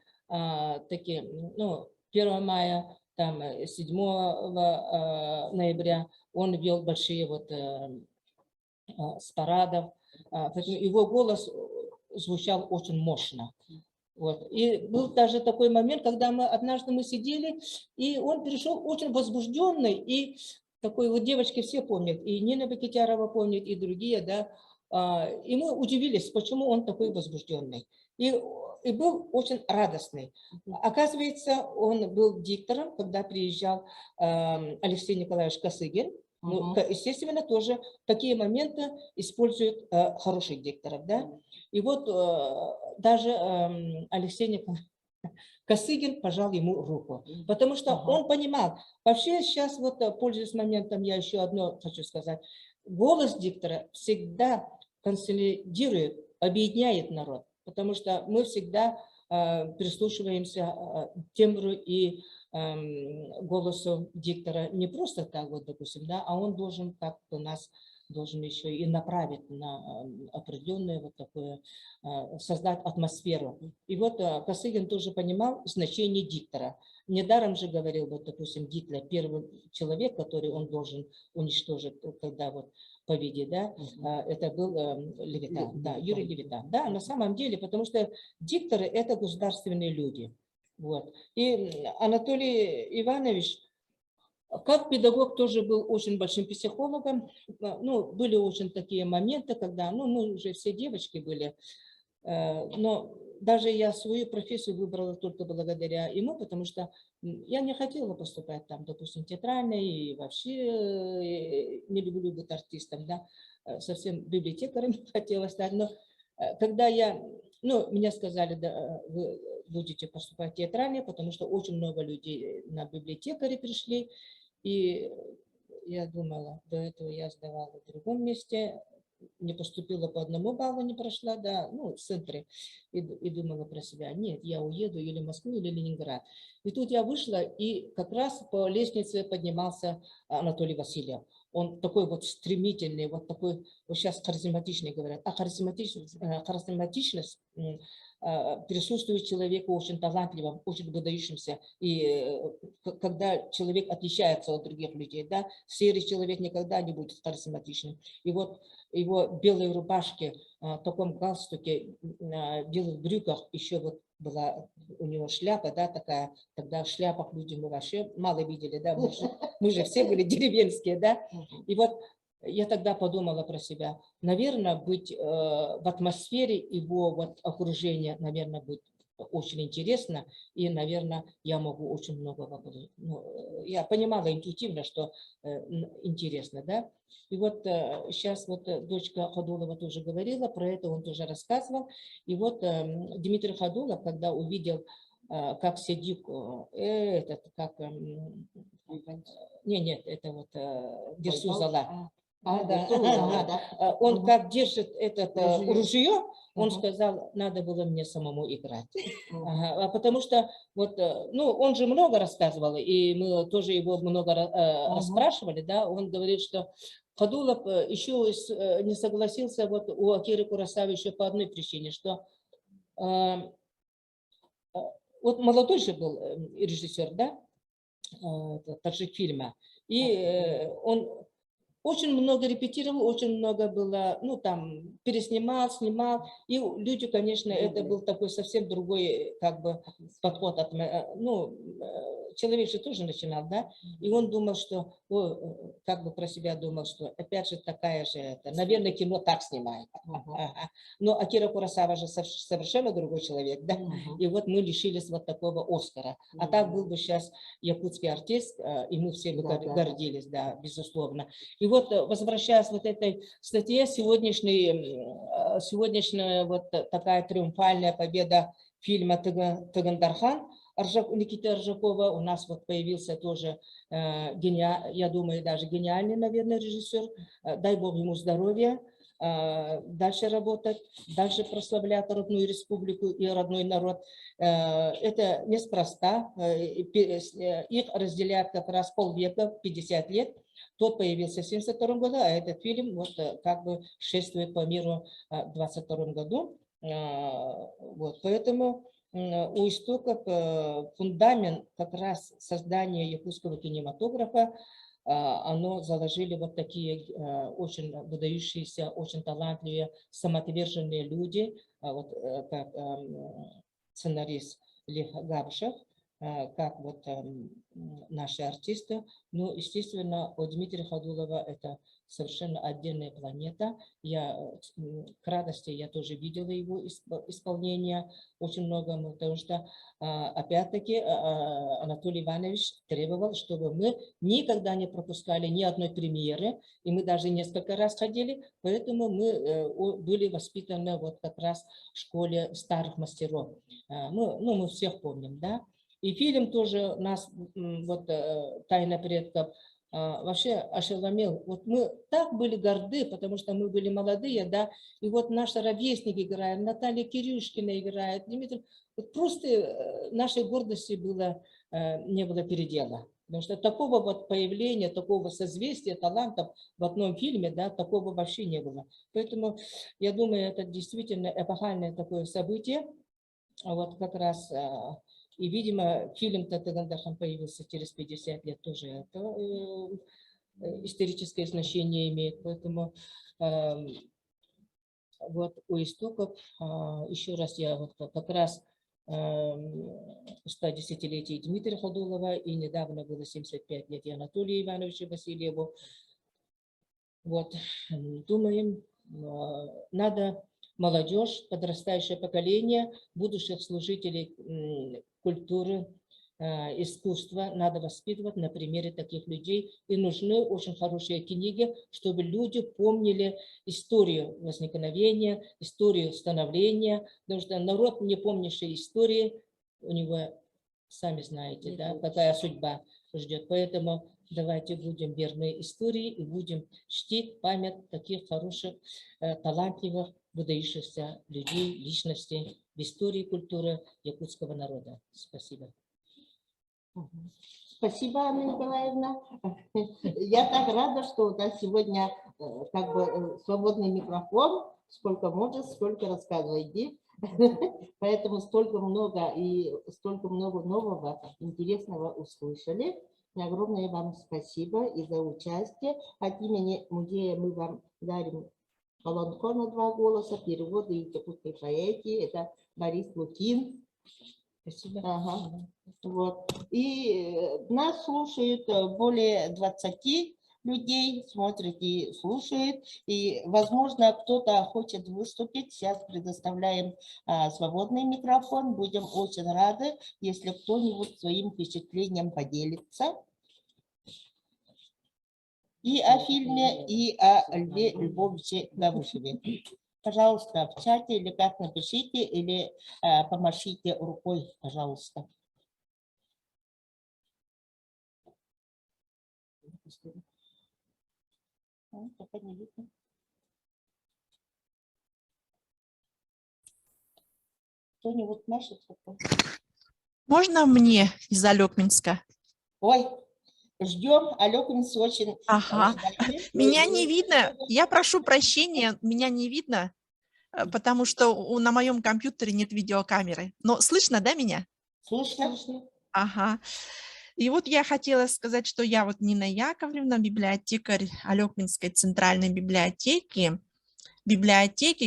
такие, ну, 1 мая, там, 7 ноября, он вел большие вот с парадов, поэтому его голос звучал очень мощно. Вот. И был даже такой момент, когда однажды мы сидели, и он пришел очень возбужденный, и такой вот девочки все помнят, и Нина Бекетярова помнит, и другие, да, и мы удивились, почему он такой возбужденный. И был очень радостный. Оказывается, он был диктором, когда приезжал Алексей Николаевич Косыгин. Ну, естественно, тоже такие моменты используют хороших дикторов, да. И вот даже Алексей Николаевич Косыгин пожал ему руку, потому что он понимал. Вообще сейчас вот, пользуясь моментом, я еще одно хочу сказать. Голос диктора всегда консолидирует, объединяет народ, потому что мы всегда прислушиваемся к тембру и голосу диктора не просто так, вот, допустим, да, а он должен как-то нас должен еще и направить на определенное вот такое, создать атмосферу. И вот Косыгин тоже понимал значение диктора. Недаром же говорил, вот, допустим, Гитлер, первый человек, который он должен уничтожить, когда вот победе, да, это был Левитан, да, Юрий Левитан. Да, на самом деле, потому что дикторы – это государственные люди. Вот. И Анатолий Иванович, как педагог, тоже был очень большим психологом. Ну, были очень такие моменты, когда, ну, мы уже все девочки были, но даже я свою профессию выбрала только благодаря ему, потому что я не хотела поступать там, допустим, театральной, и вообще не люблю быть артистом, да, совсем библиотекарем хотела стать, но когда ну, мне сказали, да, вы будете поступать театральнее, потому что очень много людей на библиотекаре пришли, и я думала, до этого я сдавала в другом месте, не поступила по 1 баллу, не прошла, да, ну, в центре, и думала про себя, нет, я уеду или в Москву, или в Ленинград. И тут я вышла, и как раз по лестнице поднимался Анатолий Васильев. Он такой вот стремительный, вот такой, вот сейчас харизматичный говорят, а харизматичность присутствует человек очень талантливым, очень выдающимся. И когда человек отличается от других людей, да, серый человек никогда не будет харизматичным. И вот его белые рубашки, таком галстуке, белых брюках, еще вот была у него шляпа, да, такая. Тогда в шляпах люди мы вообще мало видели, да, мы же все были деревенские, да. И вот я тогда подумала про себя, наверное, быть в атмосфере его вот окружения, наверное, будет очень интересно, и, наверное, я могу очень много вопросов. Ну, я понимала интуитивно, что интересно, да. И вот сейчас вот дочка Ходулова тоже говорила, про это он тоже рассказывал. И вот Дмитрий Ходулов, когда увидел, как Седик, этот, как... нет, это вот Дерсу Зала. Да. Он как держит это ружье, он сказал, надо было мне самому играть. Потому что вот, ну, он же много рассказывал, и мы тоже его много расспрашивали, да, он говорит, что Ходулов еще не согласился вот у Акиры Куросавы еще по одной причине, что вот молодой же был режиссер, да, таджик-фильма, и он очень много репетировал, очень много было, ну, там, переснимал, снимал. И люди, конечно, это был такой совсем другой, как бы, подход. Ну, человек же тоже начинал, да? И он думал, что, как бы про себя думал, что, опять же, такая же, это, наверное, кино так снимает. Но Акира Куросава же совершенно другой человек, да? И вот мы лишились вот такого Оскара. А так был бы сейчас якутский артист, и мы все бы гордились, да, безусловно. И вот, возвращаясь вот этой статье, сегодняшняя вот такая триумфальная победа фильма «Тагандархан» Никиты Аржакова, у нас вот появился тоже, я думаю, даже гениальный, наверное, режиссер, дай Бог ему здоровья, дальше работать, дальше прославлять родную республику и родной народ. Это неспроста, их разделяет как раз полвека, 50 лет. Тот появился в 1972 году, а этот фильм вот как бы шествует по миру в 2022 году. Вот, поэтому у истоков фундамент как раз создания якутского кинематографа, оно заложили вот такие очень выдающиеся, очень талантливые, самоотверженные люди, вот как сценарист Лев Габышев, как вот наши артисты. Ну, естественно, у Дмитрия Ходулова это совершенно отдельная планета. К радости я тоже видела его исполнение очень много, потому что, опять-таки, Анатолий Иванович требовал, чтобы мы никогда не пропускали ни одной премьеры, и мы даже несколько раз ходили, поэтому мы были воспитаны вот как раз в школе старых мастеров. Мы всех помним, да? И фильм тоже нас, вот «Тайна предков», вообще ошеломил. Вот мы так были горды, потому что мы были молодые, да, и вот наш ровесник играет, Наталья Кирюшкина играет, Дмитрий, вот просто нашей гордости не было передела. Потому что такого вот появления, такого созвездия талантов в одном фильме, да, такого вообще не было. Поэтому я думаю, это действительно эпохальное такое событие. Вот как раз... И, видимо, фильм «Тагандархан» появился через 50 лет, тоже это историческое значение имеет. Поэтому вот у истоков, еще раз я вот как раз 110-летие Дмитрия Ходулова, и недавно было 75 лет и Анатолию Ивановичу Васильеву. Вот, думаем, надо молодежь, подрастающее поколение, будущих служителей культуры, искусства надо воспитывать на примере таких людей. И нужны очень хорошие книги, чтобы люди помнили историю возникновения, историю становления. Потому что народ, не помнящий истории, у него, сами знаете, да, какая судьба ждет. Поэтому давайте будем верны истории и будем чтить память таких хороших, талантливых, выдающихся людей, личностей в истории и культуры якутского народа. Спасибо. Спасибо, Анна Николаевна. Я так рада, что у нас сегодня как бы свободный микрофон. сколько можешь, сколько рассказывай, иди. Поэтому столько много нового, интересного услышали. И огромное вам спасибо и за участие. От имени музея мы вам дарим колонку на 2 голоса, переводы и текущей поэзии. Это Борис Лукин. Спасибо. Ага. Вот. И нас слушают более 20 людей, смотрят и слушают. И, возможно, кто-то хочет выступить. Сейчас предоставляем свободный микрофон. Будем очень рады, если кто-нибудь своим впечатлением поделится. И о фильме, и о Льве Львовиче Габышеве. Пожалуйста, в чате или как напишите, или помашите рукой, пожалуйста. Пока не видно. Кто-нибудь машет рукой? Можно мне из Алекминска? Ой, ждем. Алекминс очень Ага. ждали. Меня не видно. Я прошу прощения, меня не видно, потому что на моем компьютере нет видеокамеры. Но слышно, да, меня? Слышно? Ага. И вот я хотела сказать, что я вот Нина Яковлевна, библиотекарь Алекминской центральной библиотеки,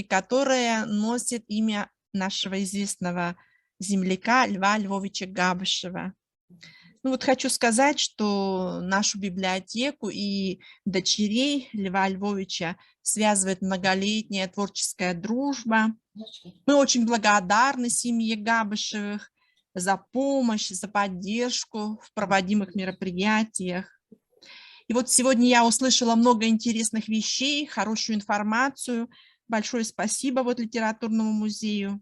которая носит имя нашего известного земляка Льва Львовича Габышева. Ну вот хочу сказать, что нашу библиотеку и дочерей Льва Львовича связывает многолетняя творческая дружба. Мы очень благодарны семье Габышевых за помощь, за поддержку в проводимых мероприятиях. И вот сегодня я услышала много интересных вещей, хорошую информацию. Большое спасибо вот Литературному музею.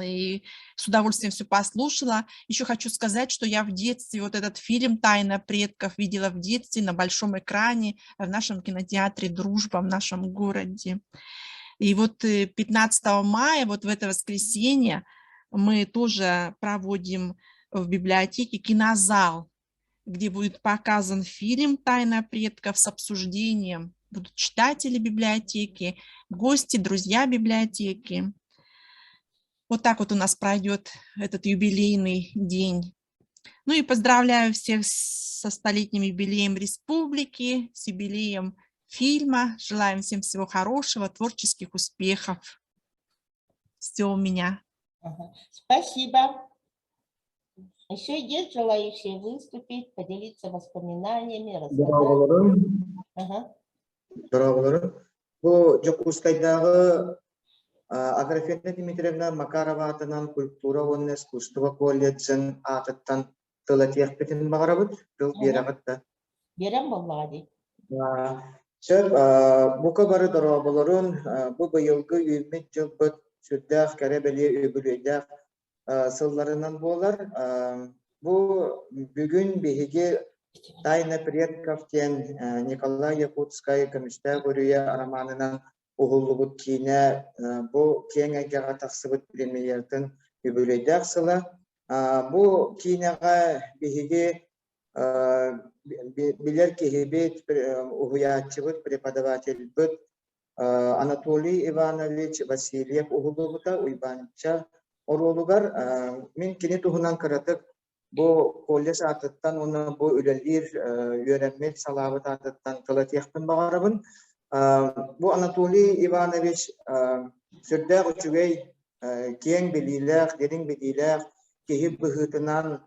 И с удовольствием все послушала. Еще хочу сказать, что я в детстве вот этот фильм «Тайна предков» видела в детстве на большом экране в нашем кинотеатре «Дружба» в нашем городе. И вот 15 мая, вот в это воскресенье, мы тоже проводим в библиотеке кинозал, где будет показан фильм «Тайна предков» с обсуждением. Будут читатели библиотеки, гости, друзья библиотеки. Вот так вот у нас пройдет этот юбилейный день. Ну и поздравляю всех со столетним юбилеем республики, с юбилеем фильма. Желаем всем всего хорошего, творческих успехов. Все у меня. Ага. Спасибо. Еще есть желающие выступить, поделиться воспоминаниями, рассказать? Ага. Бу Жокускайдагы Аграфена Дмитриевна Макарова атынан культура онны искусство колледжин атыттан тылатиях битин багарабыт, тыл берагытта. Берем Баллади. Сөп, бука бары дорабаларын, бу быйылгы үймет жылбыт сүрдәх кәрәбәле өбүлөйдәх сылларынан болар. Бу бүгүн беһиге Тайна предков тен Николай Якутская коммюнистия горюя романынан угуллубут кине бу кеңегега таксыбыт премьердин үбүлөйдәк сыла. Бу кинега беһиге билер кехебет угуячыбыт преподаватель быт Анатолий Иванович Васильев угуллубута уйбанча оролугар мен кине туһунан кыратык. Бу коллеж атыттан уны бу үлелир үйренмек салабыт атыттан тылатияхтын багарабын. Бу Анатолий Иванович сүрдәк үчүгей кең билиләк, дерин билиләк, кехип быһытынан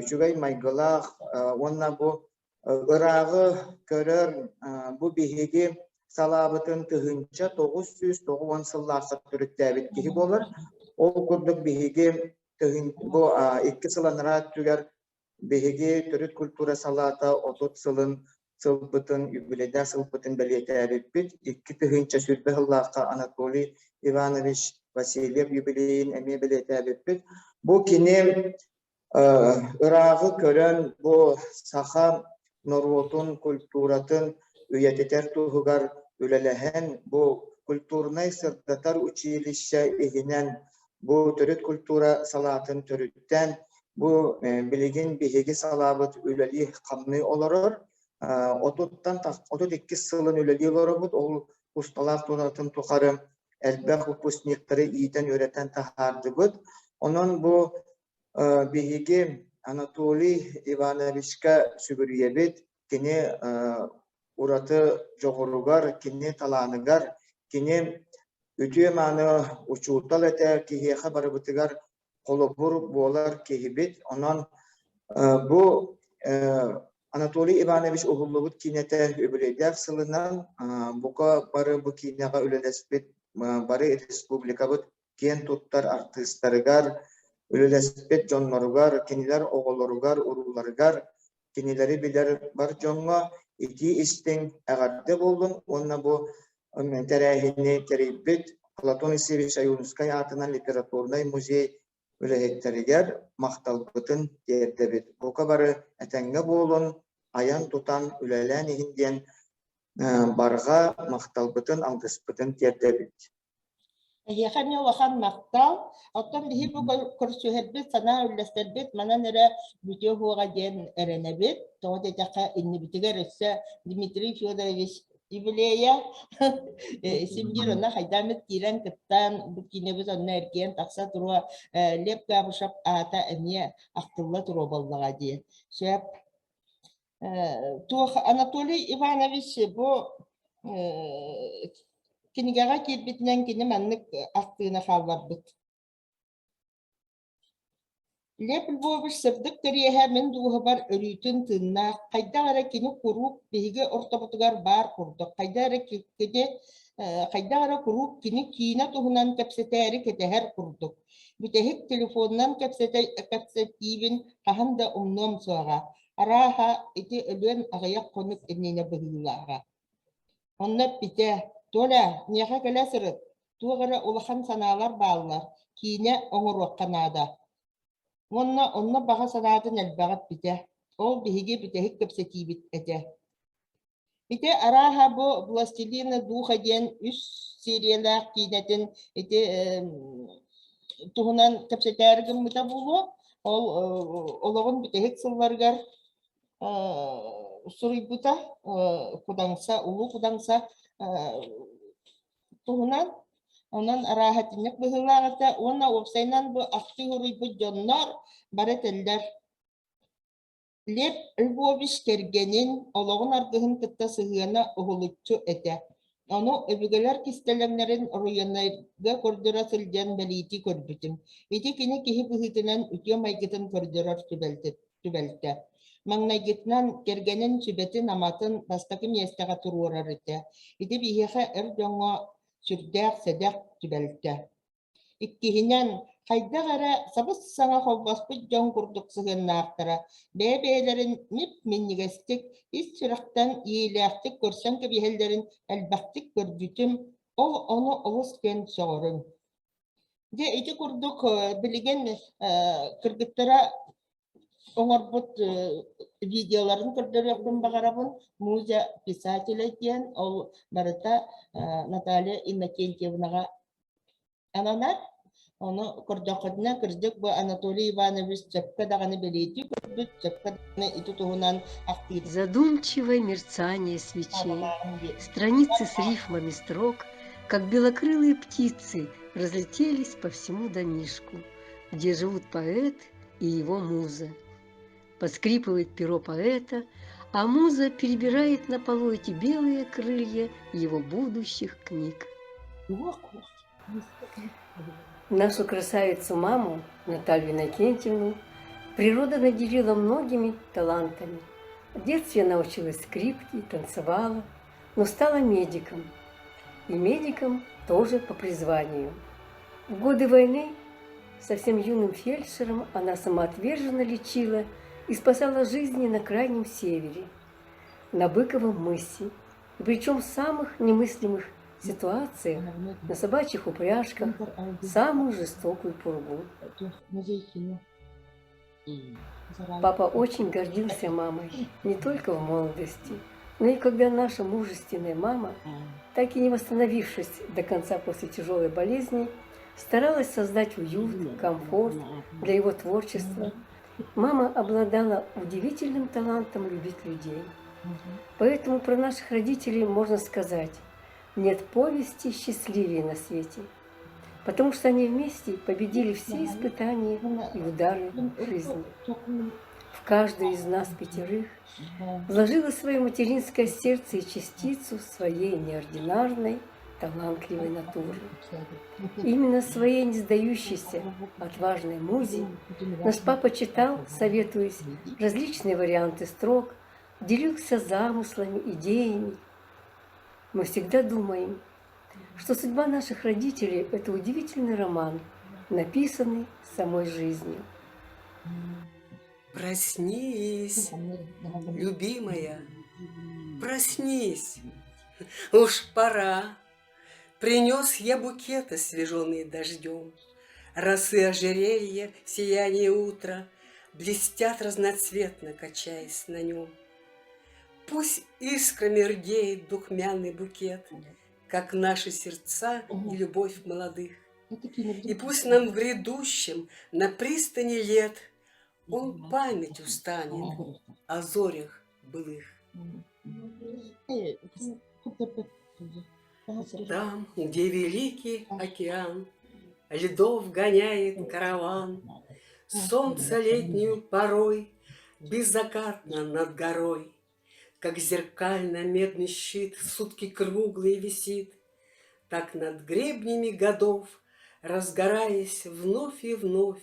үчүгей майгылах, онна бу ырагы көрөр бу биһиги салабытын тыгынча 990 сылларса түрүттәбит кехи болар. Ол курдук биһиги бу 2 сыланра түгәр биһиги төрүт культура салата отут сылын сылбытын юбилейдә сылбытын белетәбит 2 тыгынча сүрбе хыллакка Анатолий Иванович Васильев юбилейин эме белетәбит. Бу кине ырагы көрөн бу саха норотун культуратын үйәтетер туһугар үлеләһен бу культурный сырдатар училище ихинен бу төрөт культура салатын төрүттен бу билигин биһиги салабыт үлели камны олорор. Отуттан отут 2 сылын үлели олоробут. Ол усталар тунатын тухары элбэх выпускниктары иитен өретен тахардыбыт. Онон бу биһиги Анатолий Ивановичка сүгүрүйебит, кини ураты жоғыругар, кини таланыгар, кини үтүе маны учуутал эте кихиэха барыбытыгар колобур буолар кихибит. Онон бу Анатолий Иванович уһуллубут кинете өбүлэйдэх сылынан бука бары бу кинега үлелеспит бары республикабыт кен туттар артисттарыгар үлелеспит жонноругар, кинилер оголоругар, уруларыгар, кинилери билер бар жонго ити истин эгарде болдун. Онна бу терехини терейбит Платон Исевич Аюнскай атынан литературный музей үлэхеттеригер макталбытын тердебит. Бука бары этенге болун аян тутан үлелен иһинден барга макталбытын алдыспытын тердебит. Яхани улахан мактал, оттон бихи бу көрсүһербит, сана үллестербит, манан эре бүтө хуга ден эренебит, тоҕо дэтэхэ иннибитигер өссө Дмитрий Федорович юбилея симдир онна хайдамет кирен кыттан бу кинебит онна эркен такса туруа леп габышап ата эмие актылла туруа боллага дие. Сөп туох Анатолий Иванович бу кинигага кирбитинен кини маннык актыына халбарбыт. Леп Львович сырдык терияһэ мен дуһа бар өрүтүн тынна кайдагара кини курук биһиге ортобутугар бар курдук. Кайдагара курук кини киина туһунан кэпсетээри кетэһэр курдук. Бүтэһик телефоннан кэпсетиибин хаһан да умном суаҕа. Арааһа ити өлүөн аҕыйах хонук иннине быһыылааҕа. Онна бите Толя, неха кэлэсырыт, туғара улахан санаалар бааллар, киіне оңыруаққанаада. Онна баға санаатын әлбағат бите, ол биһиги битехик көпсетиибит эте. Бите арааха бу пластилина духа ден үс сериялаах киинетин туһунан көпсетээргин мыта булу, ол олоғын битехик сылларгар суруйбута, кудаңса, улу кудаңса, туһунан онон арааһатинник быһыылааҕата уонна уопсайнан бу ахты хуруйбут дьоннор бары теллер. Леп Львович кергенин олоҕун аргыһын кытта сыһыана уһулуччу эте. Ону өбүгелер кистелеңнерин районнайга көрдөрө сылдьан балиити көрбүтүм. Ити кини киһи быһытынан үтүө майгытын көрдөрөр түбэлте. Маңнайгытынан кергенин сүбетин аматын бастакы местаға туруорар ите. Ити биһиэхэ эр дьоҥҥо сүрдээх сэдэх түбэлте. Иккиһинэн хайдагара сабыс саҥа холбоспут дьоҥ курдук сыһыаннаахтара бэбээлэрин мип миннигестик ис сүрэхтэн иилээхтик көрсөн кэбиһэллэрин элбэхтик көрдүтүм ол ону олус кен соҕорун. Де ити курдук билиген кыргыттара оңорбут видеоларын көрдөрөкдүн багарабын муза писателя диэн ол барыта Наталья Иннокентьевнага ананар ону көрдөкөтүнө кырдык бу Анатолий Иванович чепка даганы белети көрдүт чепка даганы иту туһунан актив. Задумчивое мерцание свечей, страницы с рифмами строк, как белокрылые птицы, разлетелись по всему домишку, где живут поэт и его муза. Поскрипывает перо поэта, а муза перебирает на полу эти белые крылья его будущих книг. Нашу красавицу-маму, Наталью Иннокентьевну, природа наделила многими талантами. В детстве она училась скрипке, танцевала, но стала медиком. И медиком тоже по призванию. В годы войны совсем юным фельдшером она самоотверженно лечила и спасала жизни на Крайнем Севере, на Быковом мысе, и причем в самых немыслимых ситуациях, на собачьих упряжках, самую жестокую пургу. Папа очень гордился мамой, не только в молодости, но и когда наша мужественная мама, так и не восстановившись до конца после тяжелой болезни, старалась создать уют, комфорт для его творчества. Мама обладала удивительным талантом любить людей. Поэтому про наших родителей можно сказать, Нет повести счастливее на свете, потому что они вместе победили все испытания и удары жизни. В каждой из нас пятерых вложило свое материнское сердце и частицу своей неординарной, талантливой натуры. Именно своей несдающейся, отважной музе наш папа читал, советуясь, различные варианты строк, делился замыслами, идеями. Мы всегда думаем, что судьба наших родителей – это удивительный роман, написанный самой жизнью. Проснись, любимая, проснись, уж пора. Принес я букет, освеженный дождем. Росы ожерелья, сияние утра блестят разноцветно, качаясь на нем. Пусть искрами рдеет духмяный букет, как наши сердца и любовь молодых. И пусть нам в грядущем на пристани лет он память устанет о зорях былых. Там, где великий океан льдов гоняет караван, солнце летнюю порой беззакатно над горой, как зеркально медный щит сутки круглые висит, так над гребнями годов, разгораясь вновь и вновь,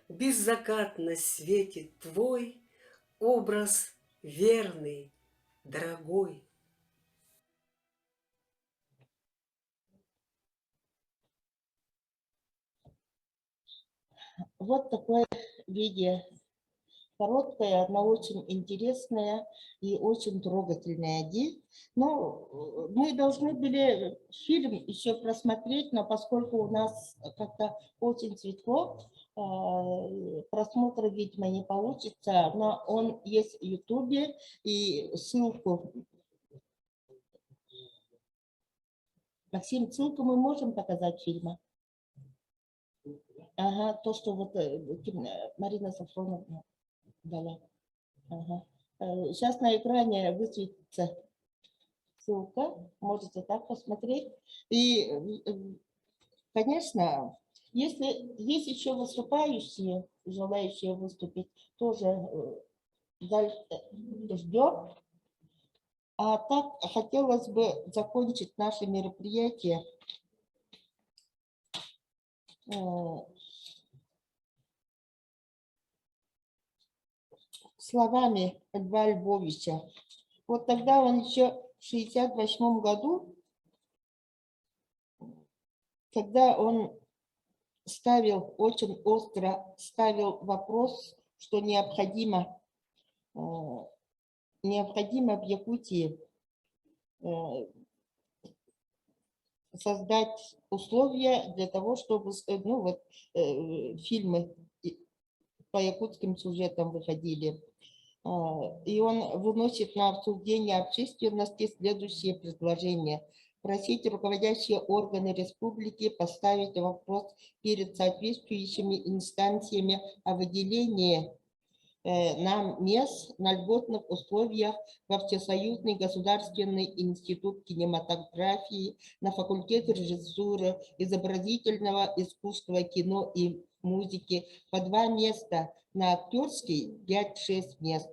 беззакатно светит твой образ верный, дорогой. Вот такое видео. Короткое, но очень интересное и очень трогательное. Но мы должны были фильм еще просмотреть, но поскольку у нас как-то очень светло, просмотра, видимо, не получится, но он есть в Ютубе, и ссылку. Максим, ссылку мы можем показать фильма? Ага, то, что вот Марина Сафроновна дала. Ага. Сейчас на экране высветится ссылка, можете так посмотреть. И, конечно, если есть еще выступающие, желающие выступить, тоже дальше ждем. А так хотелось бы закончить наше мероприятие словами Льва Львовича. Вот тогда он еще в 1968 году, когда он очень остро ставил вопрос, что необходимо в Якутии создать условия для того, чтобы фильмы по якутским сюжетам выходили. И он выносит на обсуждение общественности следующее предложение. Просить руководящие органы республики поставить вопрос перед соответствующими инстанциями о выделении нам мест на льготных условиях во Всесоюзный государственный институт кинематографии, на факультете режиссуры, изобразительного искусства, кино и музыки по 2 места, на актерский 5-6 мест.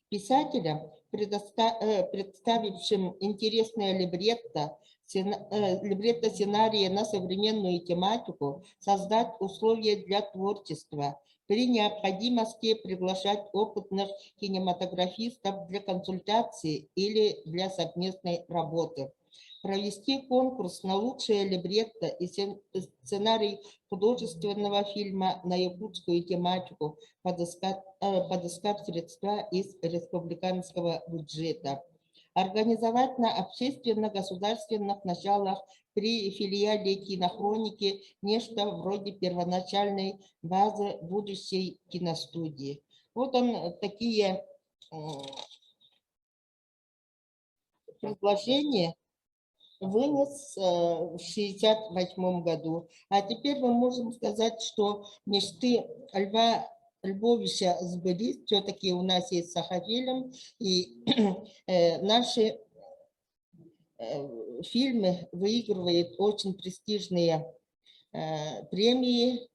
Писателям, представившим интересное либретто сценария на современную тематику, создать условия для творчества. При необходимости приглашать опытных кинематографистов для консультации или для совместной работы. Провести конкурс на лучшее либретто и сценарий художественного фильма на якутскую тематику, подыскав средства из республиканского бюджета. Организовать на общественно-государственных началах при филиале кинохроники нечто вроде первоначальной базы будущей киностудии. Вот он такие предложения вынес в 1968 году. А теперь мы можем сказать, что мечты Льва Львовича сбылись. Все-таки у нас есть Сахавелем, и наши фильмы выигрывают очень престижные премии,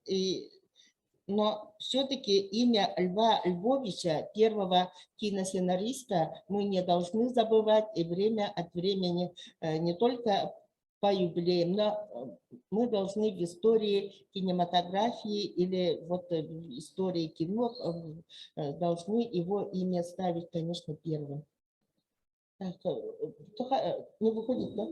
но все-таки имя Льва Львовича, первого киносценариста, мы не должны забывать и время от времени не только по юбилеям, но мы должны в истории кинематографии или вот в истории кино должны его имя ставить, конечно, первым. Так, не выходит, да?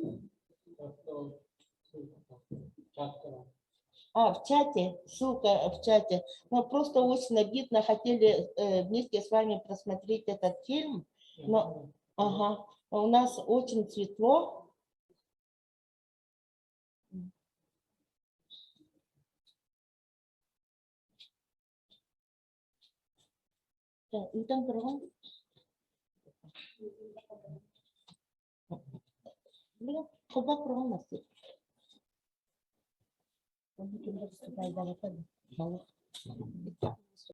В чате, ссылка в чате. Но просто очень обидно, хотели вместе с вами просмотреть этот фильм, но ага, у нас очень светло. Итан Курган. Блин, куда Курган носит? Он будет выступать даже так.